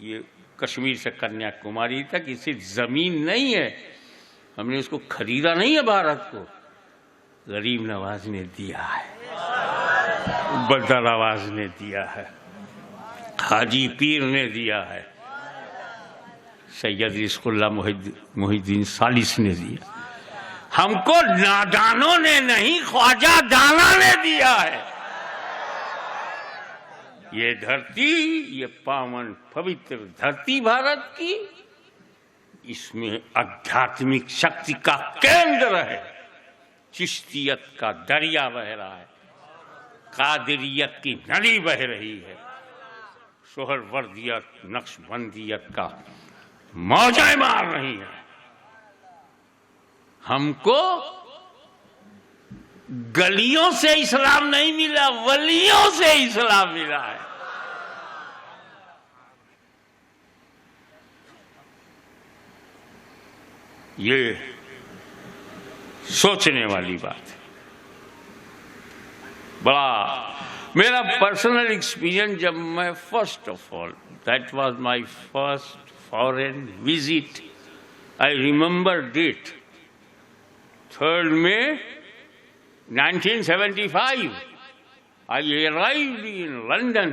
یہ کشمیر سے کنیا کماری تک یہ صرف زمین نہیں ہے، ہم نے اس کو خریدا نہیں ہے. بھارت کو غریب نواز نے دیا ہے، بندہ نواز نے دیا ہے، حاجی پیر نے دیا ہے، سید رزق اللہ محی الدین ثالث نے دیا. ہم کو نادانوں نے نہیں، خواجہ دانا نے دیا ہے. یہ دھرتی، یہ پاون پوتر دھرتی بھارت کی، اس میں آدھیاتمک شکتی کا کیندر ہے. چشتیت کا دریا بہ رہا ہے، قادریت کی ندی بہ رہی ہے، سہر وردیت، نقش بندیت کا موجیں مار رہی ہیں. ہم کو گلیوں سے اسلام نہیں ملا، ولیوں سے اسلام ملا ہے. یہ سوچنے والی بات ہے. بڑا میرا پرسنل ایکسپیرئنس، جب میں first of all, that was my first foreign visit. I remembered it. 3rd May 1975. I arrived in London,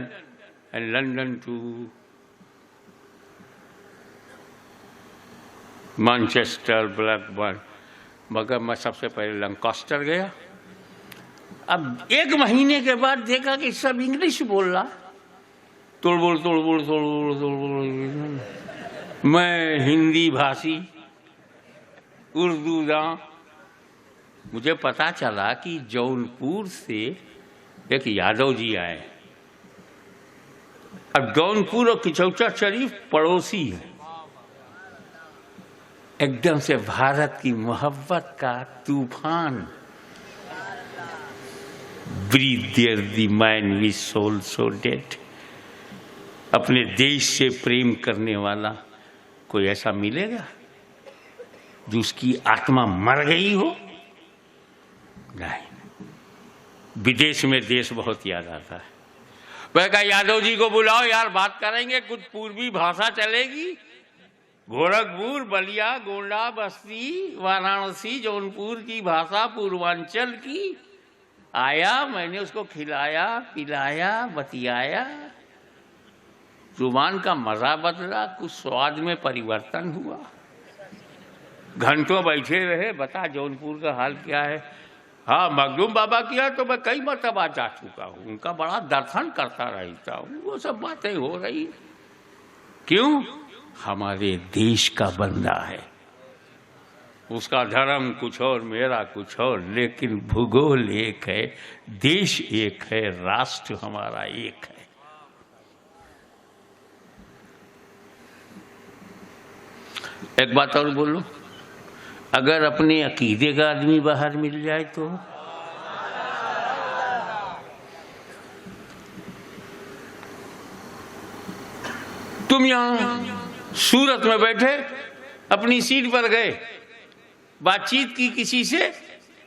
and London to Manchester, Blackburn. مگر میں سب سے پہلے لنکاسٹر گیا. اب 1 مہینے کے بعد دیکھا کہ سب انگلش بول رہا، توڑ بول. میں ہندی بھاشی، اردو داں. مجھے پتا چلا کہ جونپور سے ایک یادو جی آئے. اب جونپور اور کچوچا شریف پڑوسی ہیں. ایک دم سے بھارت کی محبت کا طوفان. breathe there the man with soul so dead. اپنے دیش سے پریم کرنے والا کوئی ایسا ملے گا جو اس کی آتما مر گئی ہو؟ نہیں. بدیش میں دیش بہت یاد آتا ہے. میں کہا یادو جی کو بلاؤ یار، بات کریں گے، کچھ پوروی بھاشا چلے گی. گورکھپور، بلیا، گونڈا، بستی، وارانسی، جونپور کی بھاشا پوروانچل کی. آیا، میں نے اس کو کھلایا پلایا بتیایا، زبان کا مزہ بدلا، کچھ سواد میں پریورتن ہوا. گھنٹوں بیٹھے رہے، بتا جونپور کا حال کیا ہے؟ ہاں مخدوم بابا کیا تو میں کئی مرتبہ جا چکا ہوں، ان کا بڑا درشن کرتا رہتا ہوں. وہ سب باتیں ہو رہی. کیوں؟ ہمارے دیش کا بندہ ہے، اس کا دھرم کچھ اور، میرا کچھ اور، لیکن بھگول ایک ہے، دیش ایک ہے، راشٹر ہمارا ایک ہے. ایک بات اور بولو، اگر اپنے عقیدے کا آدمی باہر مل جائے تو تم یہاں سورت میں بیٹھے اپنی سیٹ پر گئے، بات چیت کی کسی سے،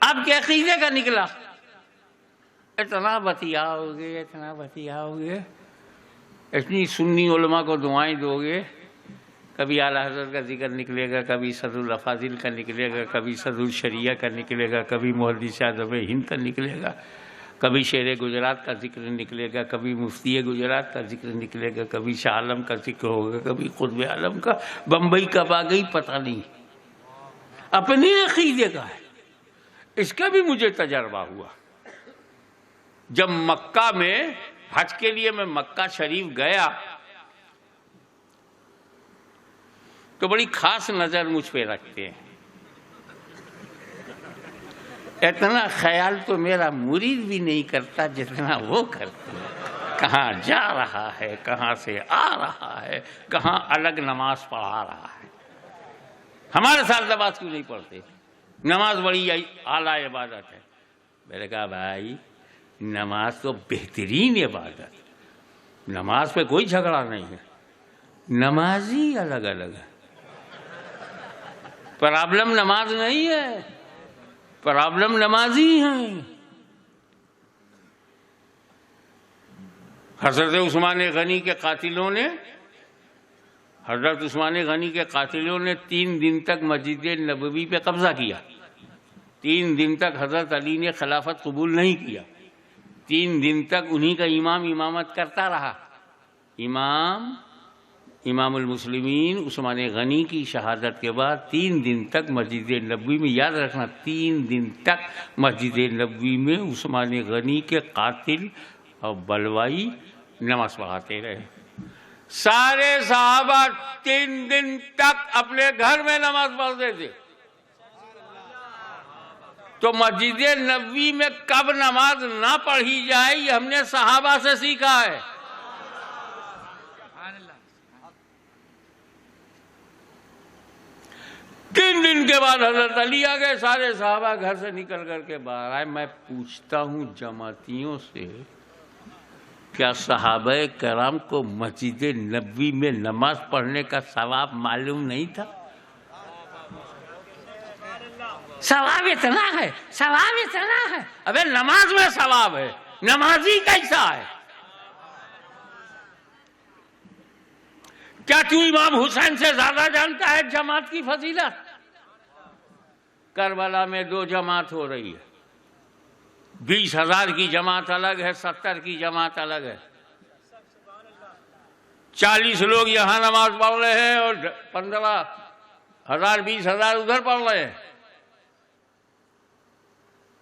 آپ کے عقیدے کا نکلا، اتنا بتیاؤ گے، اتنا بتیاؤ گے، اتنی سنی علماء کو دعائیں دو گے، کبھی اعلیٰ حضرت کا ذکر نکلے گا، کبھی صدر الافاضل کا نکلے گا، کبھی صدر الشریعہ کا نکلے گا، کبھی محدث اعظم ہند کا نکلے گا، کبھی شیر گجرات کا ذکر نکلے گا، کبھی مفتی گجرات کا ذکر نکلے گا، کبھی شاہ عالم کا ذکر ہوگا، کبھی قطب عالم کا. بمبئی کب آ گئی پتہ نہیں، اپنے عقیدے کا ہے. اس کا بھی مجھے تجربہ ہوا. جب مکہ میں حج کے لیے میں مکہ شریف گیا تو بڑی خاص نظر مجھ پہ رکھتے ہیں. اتنا خیال تو میرا مرید بھی نہیں کرتا جتنا وہ کرتے ہیں. کہاں جا رہا ہے، کہاں سے آ رہا ہے، کہاں الگ نماز پڑھا رہا ہے. ہمارے ساتھ نماز کیوں نہیں پڑھتے؟ نماز بڑی اعلیٰ عبادت ہے. میں نے کہا بھائی نماز تو بہترین عبادت، نماز پہ کوئی جھگڑا نہیں ہے، نمازی الگ الگ ہے. پرابلم نماز نہیں ہے، پرابلم نمازی ہیں. حضرت عثمان غنی کے قاتلوں نے 3 دن تک مسجد نبوی پہ قبضہ کیا. 3 دن تک حضرت علی نے خلافت قبول نہیں کیا. 3 دن تک انہی کا امام امامت کرتا رہا. امام المسلمین عثمان غنی کی شہادت کے بعد 3 دن تک مسجد نبوی میں، یاد رکھنا 3 دن تک مسجد نبوی میں عثمان غنی کے قاتل اور بلوائی نماز پڑھاتے رہے. سارے صحابہ 3 دن تک اپنے گھر میں نماز پڑھتے تھے. تو مسجد نبوی میں کب نماز نہ پڑھی جائے یہ ہم نے صحابہ سے سیکھا ہے. 3 دن کے بعد حضرت علی آ گئے، سارے صحابہ گھر سے نکل کر کے باہر آئے. میں پوچھتا ہوں جماعتیوں سے، کیا صحابہ کرام کو مسجد نبوی میں نماز پڑھنے کا ثواب معلوم نہیں تھا؟ ثواب اتنا ہے، ثواب اتنا ہے. ابے نماز میں ثواب ہے، نمازی کیسا ہے؟ کیا تو امام حسین سے زیادہ جانتا ہے جماعت کی فضیلت؟ کربلا میں 2 جماعت ہو رہی ہے، 20,000 کی جماعت الگ ہے، 70 کی جماعت الگ ہے. 40 لوگ یہاں نماز پڑھ رہے ہیں اور 15,000 20,000 ادھر پڑھ رہے ہیں.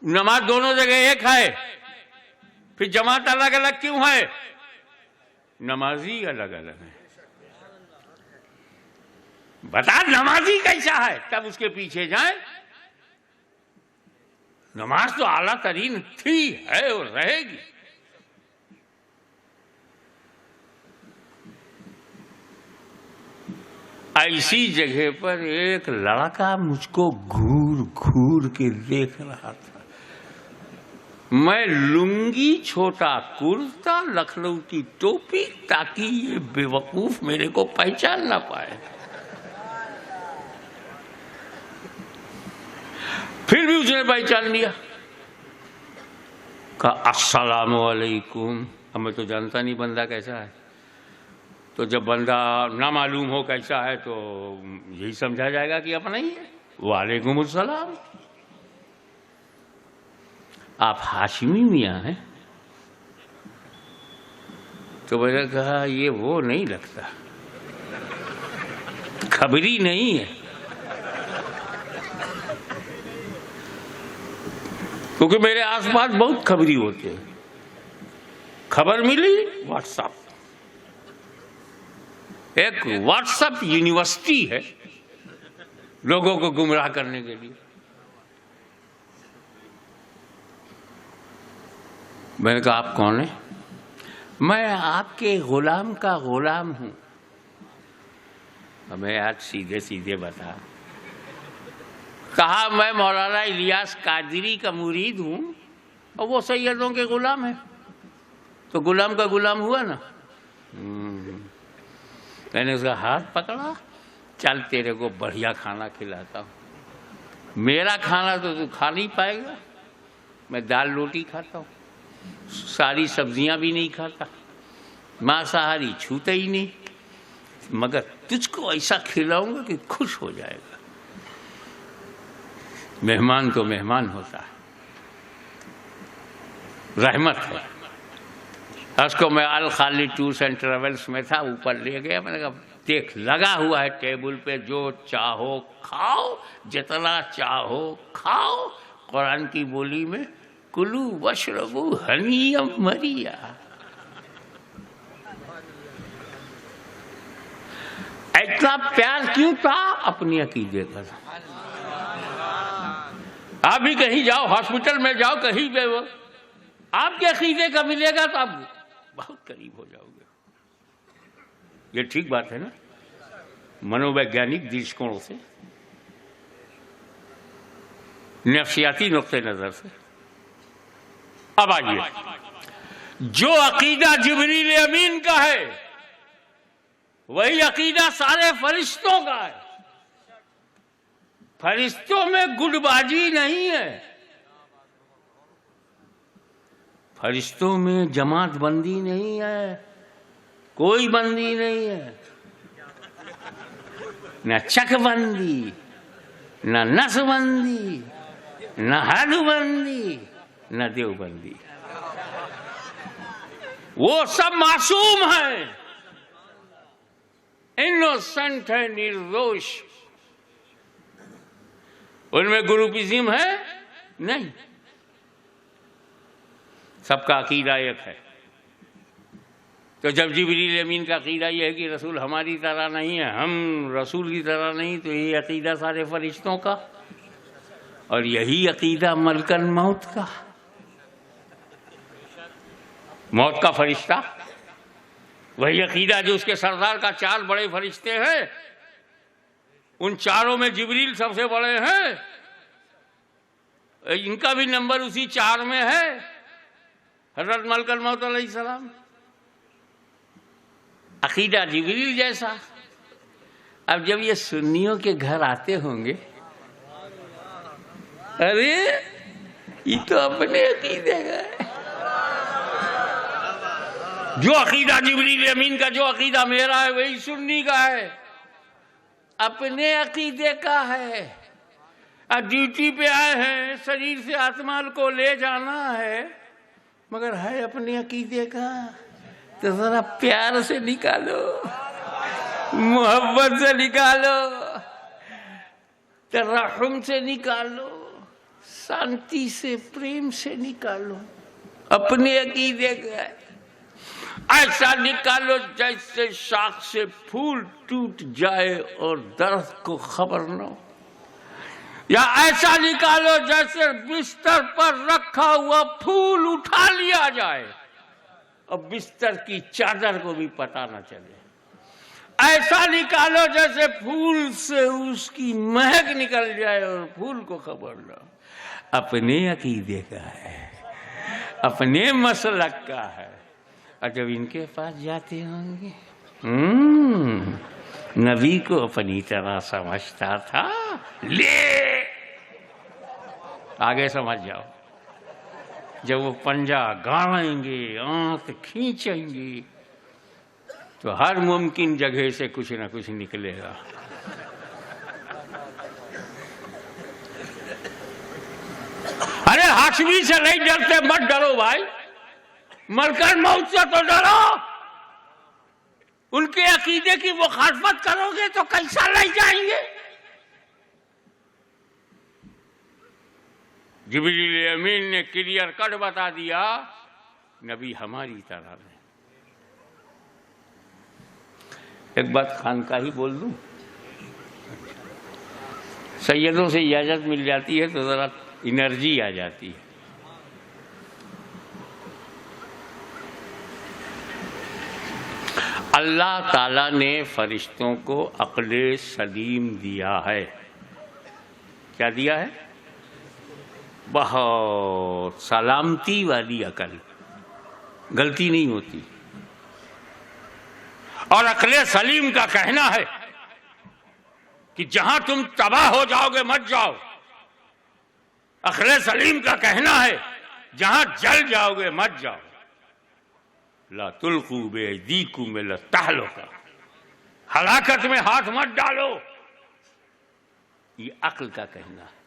نماز دونوں جگہ ایک ہے، پھر جماعت الگ الگ کیوں ہے؟ نمازی الگ الگ ہے. بتا نمازی کیسا ہے، تب اس کے پیچھے جائیں. نماز تو اعلیٰ ترین تھی، ہے اور رہے گی. ایسی جگہ پر ایک لڑکا مجھ کو گھور گھور کے دیکھ رہا تھا. میں لنگی چھوٹا کرتا لکھنؤتی ٹوپی تاکہ یہ بے وقوف میرے کو پہچان نہ پائے. پھر بھی اس نے پہچان لیا. کہا السلام علیکم. اب میں تو جانتا نہیں بندہ کیسا ہے. تو جب بندہ نہ معلوم ہو کیسا ہے تو یہی سمجھا جائے گا کہ اپنا ہی ہے. وعلیکم السلام. آپ ہاشمی میاں ہیں؟ تو میں نے کہا یہ وہ نہیں لگتا, خبری نہیں ہے. کیونکہ میرے آس پاس بہت خبری ہوتے ہیں. خبر ملی واٹس ایپ, ایک واٹس ایپ یونیورسٹی ہے لوگوں کو گمراہ کرنے کے لیے. میں نے کہا آپ کون ہیں؟ میں آپ کے غلام کا غلام ہوں. ہمیں آج سیدھے سیدھے بتا. کہا میں مولانا الیاس قادری کا مرید ہوں اور وہ سیدوں کے غلام ہیں. تو غلام کا غلام ہوا نا. میں نے اس کا ہاتھ پکڑا, چل تیرے کو بڑھیا کھانا کھلاتا ہوں. میرا کھانا تو تو کھا نہیں پائے گا, میں دال روٹی کھاتا ہوں, ساری سبزیاں بھی نہیں کھاتا, مانساہاری چھوتا ہی نہیں, مگر تجھ کو ایسا کھلاؤں گا کہ خوش ہو جائے گا. مہمان تو مہمان ہوتا ہے, رحمت ہے. اس کو میں الخالی ٹورس اینڈ ٹریولس میں تھا, اوپر لے گیا. میں نے کہا دیکھ لگا ہوا ہے ٹیبل پہ, جو چاہو کھاؤ, جتنا چاہو کھاؤ. قرآن کی بولی میں کلو وشربو ہنیم مریا. اتنا پیار کیوں تھا؟ اپنی عقیدے کا. آپ بھی کہیں جاؤ, ہاسپٹل میں جاؤ, کہیں پہ وہ آپ کے عقیدے کا ملے گا تو آپ بہت قریب ہو جاؤ گے. یہ ٹھیک بات ہے نا منوویگیانک درشکوں سے, نفسیاتی نقطۂ نظر سے. اب آئیے, جو عقیدہ جبریل امین کا ہے وہی عقیدہ سارے فرشتوں کا ہے. فرشتوں میں گڈ بازی نہیں ہے, فرشتوں میں جماعت بندی نہیں ہے, کوئی بندی نہیں ہے, نہ چک بندی, نہ نس بندی, نہ ہڈ بندی, نہ دیوبندی. وہ سب معصوم ہیں, انوسنٹ ہے, نردوش. ان میں گروپزم ہے نہیں, سب کا عقیدہ ایک ہے. تو جب جبریل امین کا عقیدہ یہ ہے کہ رسول ہماری طرح نہیں ہے, ہم رسول کی طرح نہیں, تو یہ عقیدہ سارے فرشتوں کا, اور یہی عقیدہ ملکن موت کا. موت کا فرشتہ وہی عقیدہ جو اس کے سردار کا 4 بڑے فرشتے ہیں, ان چاروں میں جبریل سب سے بڑے ہیں, ان کا بھی نمبر اسی 4 میں ہے, حضرت ملک الموت علیہ السلام. عقیدہ جبریل جیسا. اب جب یہ سنیوں کے گھر آتے ہوں گے, ارے یہ تو اپنے عقیدے کا ہے. جو عقیدہ جبریل امین کا, جو عقیدہ میرا ہے, وہی سنی کا ہے, اپنے عقیدے کا ہے. اب ڈیوٹی پہ آئے ہیں, شریر سے آتما کو لے جانا ہے, مگر ہے اپنے عقیدے کا, تو ذرا پیار سے نکالو, محبت سے نکالو, ترحم سے نکالو, شانتی سے, پریم سے نکالو. اپنے عقیدے کا ہے. ایسا نکالو جیسے شاخ سے پھول ٹوٹ جائے اور درخت کو خبر نہ ہو, یا ایسا نکالو جیسے بستر پر رکھا ہوا پھول اٹھا لیا جائے اور بستر کی چادر کو بھی پتہ نہ چلے. ایسا نکالو جیسے پھول سے اس کی مہک نکل جائے اور پھول کو خبر نہ ہو. اپنے عقیدے کا ہے. اپنے مسلک کا ہے، اور جب ان کے پاس جاتے ہوں گے نبی کو اپنی طرح سمجھتا تھا، لے آگے سمجھ جاؤ، جب وہ پنجہ گاڑیں گے، آنکھ کھینچیں گے، تو ہر ممکن جگہ سے کچھ نہ کچھ نکلے گا۔ ارے ہاشمی سے نہیں ڈرتے، مت ڈرو بھائی، ملکن موت سے تو ڈرو۔ ان کے عقیدے کی مخالفت کرو گے تو کیسا لے جائیں گے؟ جبریل امین نے کلیئر کٹ بتا دیا، نبی ہماری طرح ہے۔ ایک بات خانقاہی بول دوں، سیدوں سے اجازت مل جاتی ہے تو ذرا انرجی آ جاتی ہے۔ اللہ تعالیٰ نے فرشتوں کو عقل سلیم دیا ہے۔ کیا دیا ہے؟ بہت سلامتی والی عقل، غلطی نہیں ہوتی۔ اور عقل سلیم کا کہنا ہے کہ جہاں تم تباہ ہو جاؤ گے مت جاؤ۔ عقل سلیم کا کہنا ہے جہاں جل جاؤ گے مت جاؤ۔ لا تلقوا بأیدیکم الی التہلکہ، ہلاکت میں ہاتھ مت ڈالو، یہ عقل کا کہنا ہے۔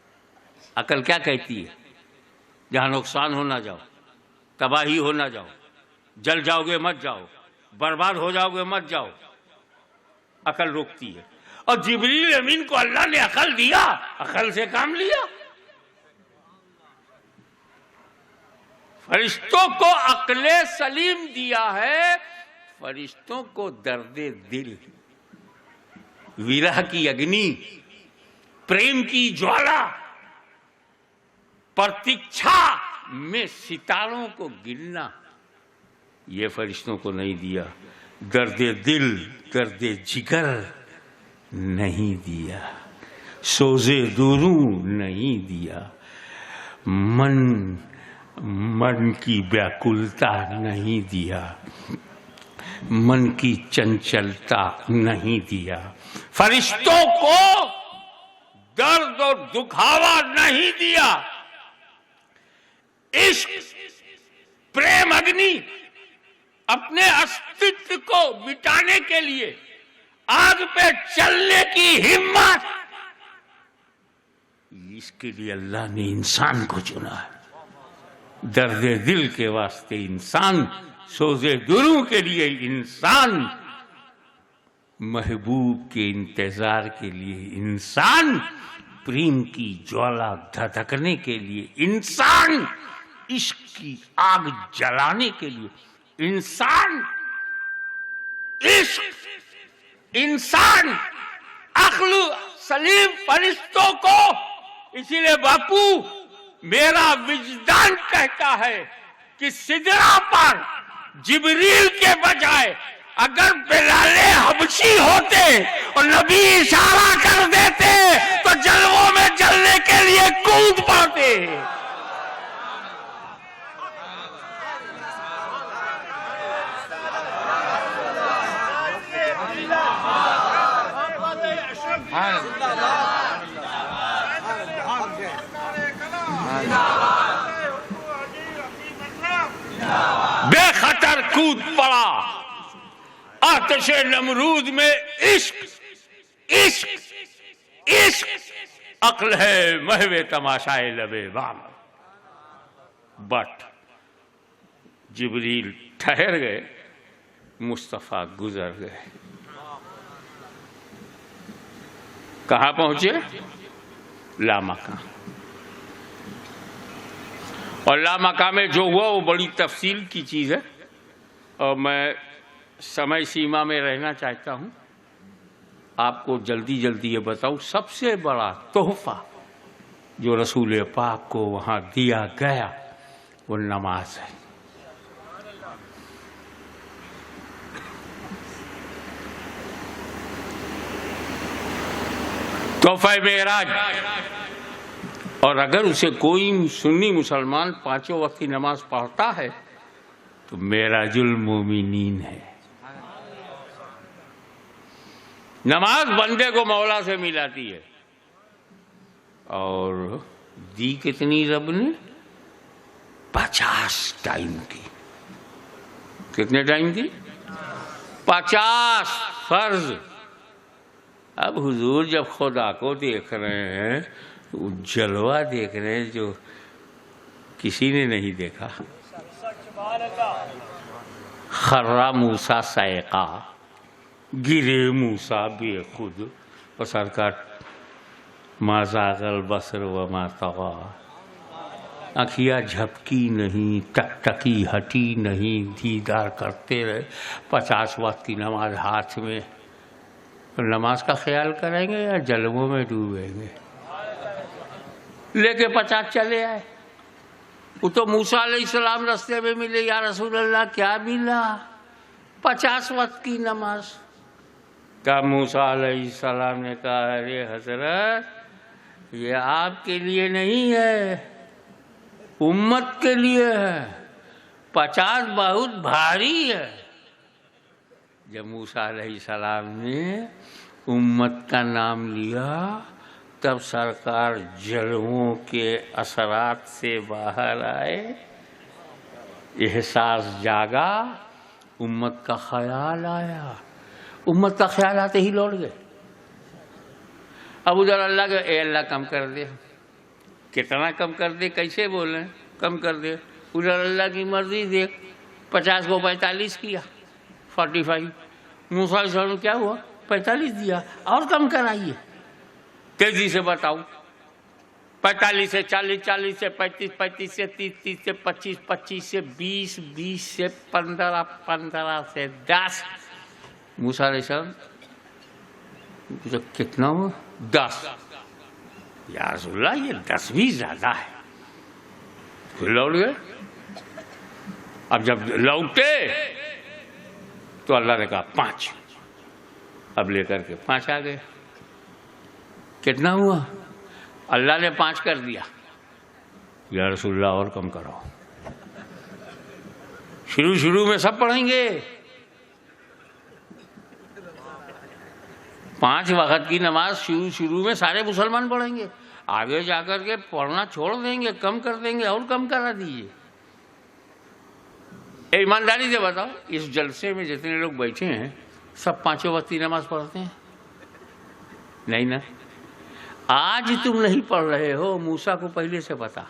عقل کیا کہتی ہے؟ جہاں نقصان ہو نہ جاؤ، تباہی ہو نہ جاؤ، جل جاؤ گے مت جاؤ، برباد ہو جاؤ گے مت جاؤ، عقل روکتی ہے۔ اور جبریل امین کو اللہ نے عقل دیا، عقل سے کام لیا۔ فرشتوں کو عقل سلیم دیا ہے، فرشتوں کو درد دل، ویرہ کی اگنی، پریم کی جوالا، پرتیچھا میں ستاروں کو گننا، یہ فرشتوں کو نہیں دیا۔ درد دل، درد جگر نہیں دیا، سوز دروں نہیں دیا، من کی بیاکلتا نہیں دیا، من کی چنچلتا نہیں دیا، فرشتوں کو درد اور دکھاوا نہیں دیا۔ عشق، پریم اگنی اپنے استتو کو مٹانے کے لیے، آگ پہ چلنے کی ہمت، اس کے لیے اللہ نے انسان کو چنا ہے۔ درد دل کے واسطے انسان، سوز دروں کے لیے انسان، محبوب کے انتظار کے لیے انسان، پریم کی جوالا دھڑکنے کے لیے انسان، عشق کی آگ جلانے کے لیے انسان، عشق، انسان، عقل سلیم فرشتوں کو۔ اسی لیے باپو میرا وجدان کہتا ہے کہ سدرا پر جبریل کے بجائے اگر بلال حبشی ہوتے اور نبی اشارہ کر دیتے تو جلووں میں جلنے کے لیے کود پاتے۔ بے خطر کود پڑا آتش نمرود میں۔ عشق، عشق، عشق، عقل ہے محو تماشائے لبے بام۔ بٹ جبریل ٹھہر گئے، مصطفیٰ گزر گئے۔ کہاں پہنچے؟ لامکان۔ اور لامکان میں جو ہوا وہ بڑی تفصیل کی چیز ہے، اور میں سمے سیما میں رہنا چاہتا ہوں۔ آپ کو جلدی جلدی یہ بتاؤں، سب سے بڑا تحفہ جو رسول پاک کو وہاں دیا گیا وہ نماز ہے۔ تحفہ معراج اور اگر اسے کوئی سنی مسلمان پانچوں وقت کی نماز پڑھتا ہے تو معراج المومنین ہے. نماز بندے کو مولا سے ملاتی ہے. اور دی کتنی رب نے؟ 50 ٹائم کی. کتنے ٹائم کی؟ 50 فرض. اب حضور جب خدا کو دیکھ رہے ہیں تو جلوہ دیکھ رہے ہیں جو کسی نے نہیں دیکھا. خرا موسیٰ صعقا، گرے موسیٰ بے خود، اور سرکار ما زاغ البصر وما طغی، آنکھیاں جھپکی نہیں، ٹک ٹکی ہٹی نہیں، دیدار کرتے رہے. 50 وقت کی نماز ہاتھ میں. نماز کا خیال کریں گے یا جلووں میں ڈوبیں گے؟ لے کے 50 چلے آئے. وہ تو موسیٰ علیہ السلام راستے میں ملے. یا رسول اللہ کیا ملا؟ 50 وقت کی نماز. کہا موسیٰ علیہ السلام نے کہا ارے حضرت یہ آپ کے لیے نہیں ہے، امت کے لیے ہے. 50 بہت بھاری ہے. جب موسیٰ علیہ السلام نے امت کا نام لیا تب سرکار جلووں کے اثرات سے باہر آئے. احساس جاگا، امت کا خیال آیا. امت کا خیال آتے ہی لوٹ گئے. اب ادھر اللہ کے اے اللہ کم کر دے. کتنا کم کر دے؟ کیسے بولیں کم کر دے؟ ادھر اللہ کی مرضی دیکھ. 50 کو 45 کیا، 45. موسیٰ علیہ السلام کیا ہوا؟ 45 دیا. اور کم کرائیے. تیزی سے بتاؤ. 45 سے 40، 40 سے 35، 35 سے 30، 30 سے 25، 25 سے 20، 20 سے 15، 15 سے 10. موسیٰ علیہ السلام کتنا ہوا؟ 10. یا رسول اللہ یہ 10 بھی زیادہ ہے. پھر لوٹ گئے. اب جب لوٹے تو اللہ نے کہا 5. اب لے کر کے 5 آ گئے. کتنا ہوا؟ اللہ نے 5 کر دیا. یا رسول اللہ اور کم کرو. شروع میں سب پڑھیں گے. 5 وقت کی نماز شروع میں سارے مسلمان پڑھیں گے. آگے جا کر کے پڑھنا چھوڑ دیں گے، کم کر دیں گے. اور کم کرا دیجیے. ایمانداری سے بتاؤ اس جلسے میں جتنے لوگ بیٹھے ہیں سب 5 وقت کی نماز پڑھتے ہیں؟ نہیں نا. آج تم نہیں پڑھ رہے ہو، موسیٰ کو پہلے سے پتا.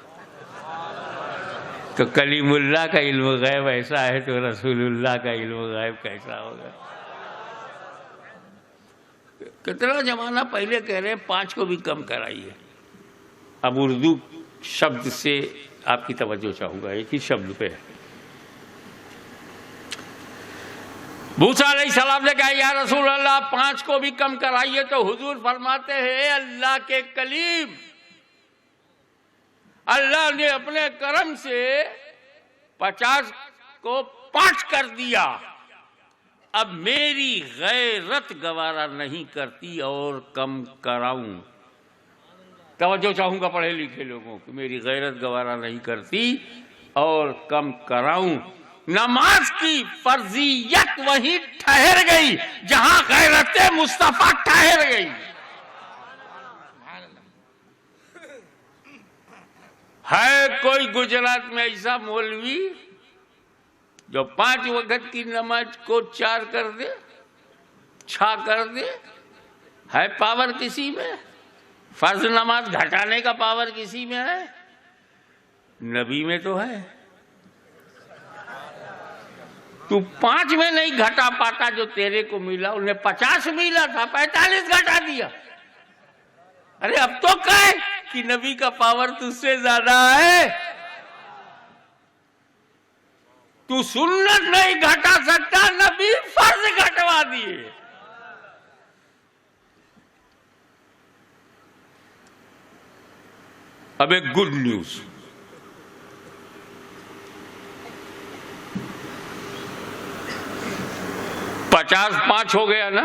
تو کلیم اللہ کا علم غیب ایسا ہے تو رسول اللہ کا علم غیب کیسا ہوگا؟ کتنا زمانہ پہلے کہہ رہے ہیں 5 کو بھی کم کرائیے. اب اردو شبد سے آپ کی توجہ چاہوں گا، ایک ہی شبد پہ. موسیٰ علیہ السلام نے کہا یا رسول اللہ 5 کو بھی کم کرائیے. تو حضور فرماتے ہیں اللہ کے کلیم، اللہ نے اپنے کرم سے 50 کو 5 کر دیا. اب میری غیرت گوارا نہیں کرتی اور کم کراؤں. توجہ چاہوں گا پڑھے لکھے لوگوں کی. میری غیرت گوارا نہیں کرتی اور کم کراؤں. نماز کی فرضیت وہیں ٹھہر گئی جہاں غیرت مصطفیٰ ٹھہر گئی. ہے کوئی گجرات میں ایسا مولوی جو 5 وقت کی نماز کو 4 کر دے، 6 کر دے؟ ہے پاور کسی میں؟ فرض نماز گھٹانے کا پاور کسی میں ہے؟ نبی میں تو ہے. تو 5 میں نہیں گھٹا پاتا جو تیرے کو ملا. انہیں 50 ملا تھا، 45 گھٹا دیا. ارے اب تو کہے کہ نبی کا پاور تجھ سے زیادہ ہے. تو سنت نہیں گھٹا سکتا، نبی فرض گھٹوا دیے. اب ایک گڈ نیوز. پچاس 5 ہو گیا نا.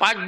5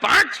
5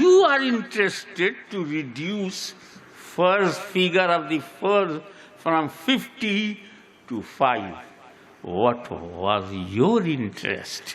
you are interested to reduce first figure of the first from 50 to 5? What was your interest?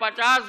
50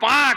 5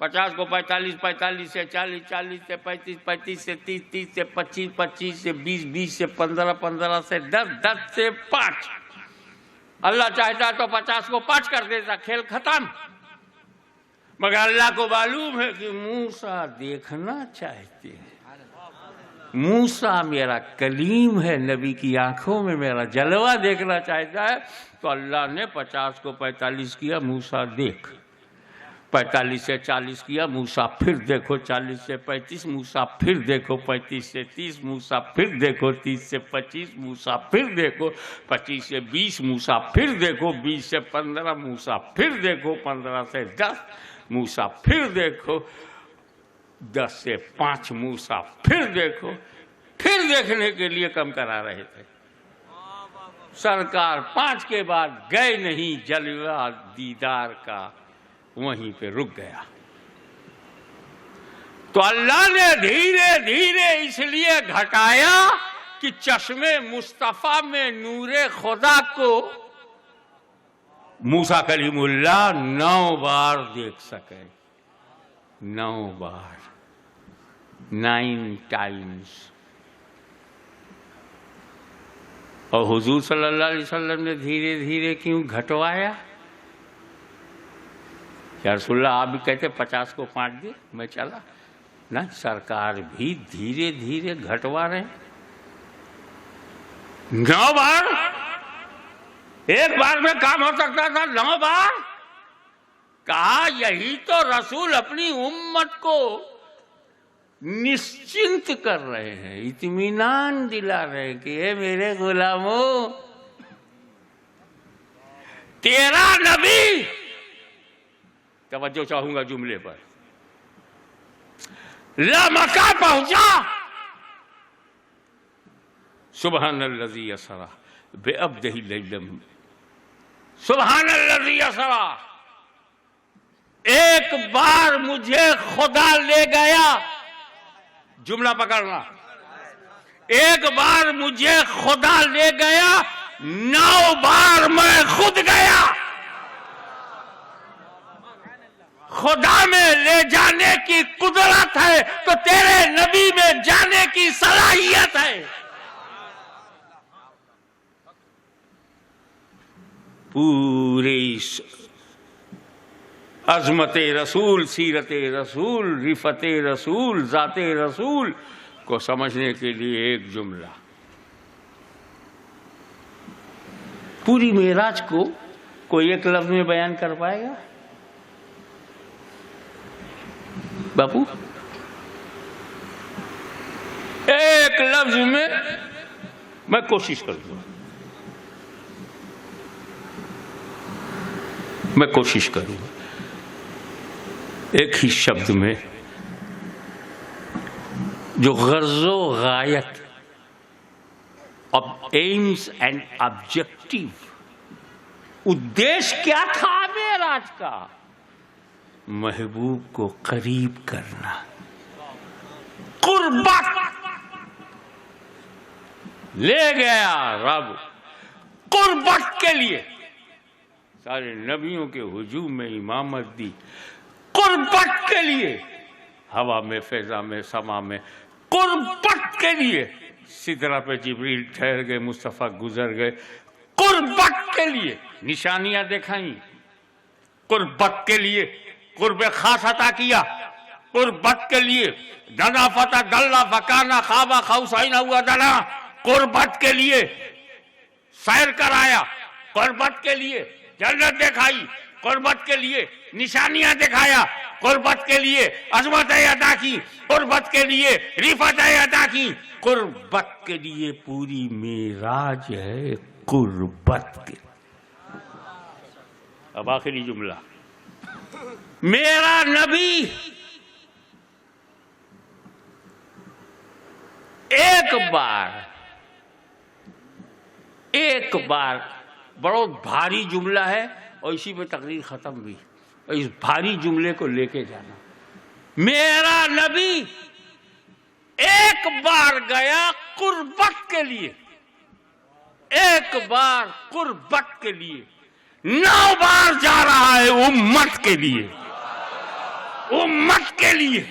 50 کو 45, 45 سے 40, 40 سے 35, 35 سے 30, 30 سے 25, 25 سے 20, 20 سے 15, 15 سے 10, 10 سے 5. اللہ چاہتا تو 50 کو 5 کر دیتا، کھیل ختم. مگر اللہ کو معلوم ہے کہ موسیٰ دیکھنا چاہتے ہیں. موسیٰ میرا کلیم ہے، نبی کی آنکھوں میں میرا جلوہ دیکھنا چاہتا ہے. تو اللہ نے 50 کو 45 کیا، موسیٰ دیکھ. 45 سے 40 کیا، موسیٰ پھر دیکھو. 40 سے 35 موسیٰ پھر دیکھو. 35 سے 30 موسیٰ پھر دیکھو. 30 سے 25 موسیٰ پھر دیکھو. 25 سے 20 موسیٰ پھر دیکھو. 20 سے 15 موسیٰ پھر دیکھو. 15 سے 10 موسیٰ پھر دیکھو. 10 سے 5 موسیٰ پھر دیکھو. پھر دیکھنے کے لیے کم کرا رہے تھے. سرکار 5 کے بعد گئے نہیں، جلوہ دیدار کا وہیں پہ رک گیا. تو اللہ نے دھیرے دھیرے اس لیے گھٹایا کہ چشم مصطفیٰ میں نور خدا کو موسیٰ کلیم اللہ 9 بار دیکھ سکے. 9 بار، 9 ٹائمز. اور حضور صلی اللہ علیہ وسلم نے دھیرے دھیرے کیوں گھٹوایا؟ یا رسول اللہ آپ بھی کہتے 50 کو 5 دے، میں چلا نہ. سرکار بھی دھیرے دھیرے گھٹوا رہے. 9 بار، ایک بار میں کام ہو سکتا تھا، 9 بار. کہا یہی تو رسول اپنی امت کو نشچنت کر رہے ہیں، اطمینان دلا رہے ہیں کہ اے میرے غلاموں، تیرا نبی، توجہ چاہوں گا جملے پر، لامکہ پہنچا. سبحان الذی اسری بعبدہ لیلا، سبحان الذی اسری. ایک بار مجھے خدا لے گیا، جملہ پکڑنا، ایک بار مجھے خدا لے گیا، 9 بار میں خود گیا. خدا میں لے جانے کی قدرت ہے تو تیرے نبی میں جانے کی صلاحیت ہے. پوری عظمت رسول، سیرت رسول، رفت رسول، ذات رسول کو سمجھنے کے لیے ایک جملہ. پوری معراج کو کوئی ایک لفظ میں بیان کر پائے گا باپو؟ ایک لفظ میں کوشش کروں گا، میں کوشش کروں گا ایک ہی شبد میں جو غرض و غایت، ایمز اینڈ آبجیکٹیو، ادیش کیا تھا معراج کا؟ محبوب کو قریب کرنا، قربت. لے گیا رب قربت کے لیے، سارے نبیوں کے ہجوم میں امامت دی قربت کے لیے. ہوا میں، فضا میں، سما میں، قربت کے لیے. سدرہ پہ جبریل ٹھہر گئے، مصطفیٰ گزر گئے، قربت کے لیے. نشانیاں دکھائیں قربت کے لیے. قرب خاص عطا کیا قربت کے لیے. دنا فتح دلہ فکانا خوابہ خوصین ہوا دنا، قربت کے لیے. سیر کرایا قربت کے لیے. جنت دکھائی قربت کے لیے. نشانیاں دکھایا قربت کے لیے. عظمتیں عطا کی قربت کے لیے. رفتیں عطا کی قربت کے لیے. پوری معراج ہے قربت کے. اب آخری جملہ، میرا نبی ایک بار بہت بھاری جملہ ہے اور اسی پہ تقریر ختم بھی. اور اس بھاری جملے کو لے کے جانا. میرا نبی ایک بار گیا قربت کے لیے، ایک بار قربت کے لیے. 9 بار جا رہا ہے امت کے لیے. امت کے لیے،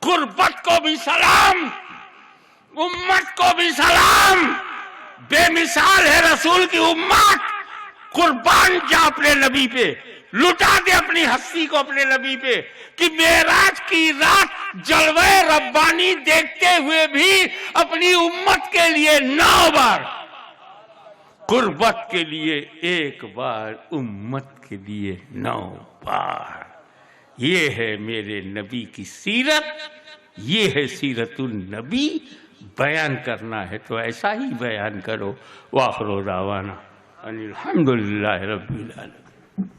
قربت کو بھی سلام، امت کو بھی سلام۔ بے مثال ہے رسول کی امت، قربان جا اپنے نبی پہ، لٹا دے اپنی ہستی کو اپنے نبی پہ، کہ معراج کی رات جلوہ ربانی دیکھتے ہوئے بھی اپنی امت کے لیے 9 بار، قربت کے لیے 1 بار، امت کے لیے 9 بار۔ یہ ہے میرے نبی کی سیرت، یہ ہے سیرت النبی۔ بیان کرنا ہے تو ایسا ہی بیان کرو۔ وآخر دعوانا ان الحمدللہ رب العالمین۔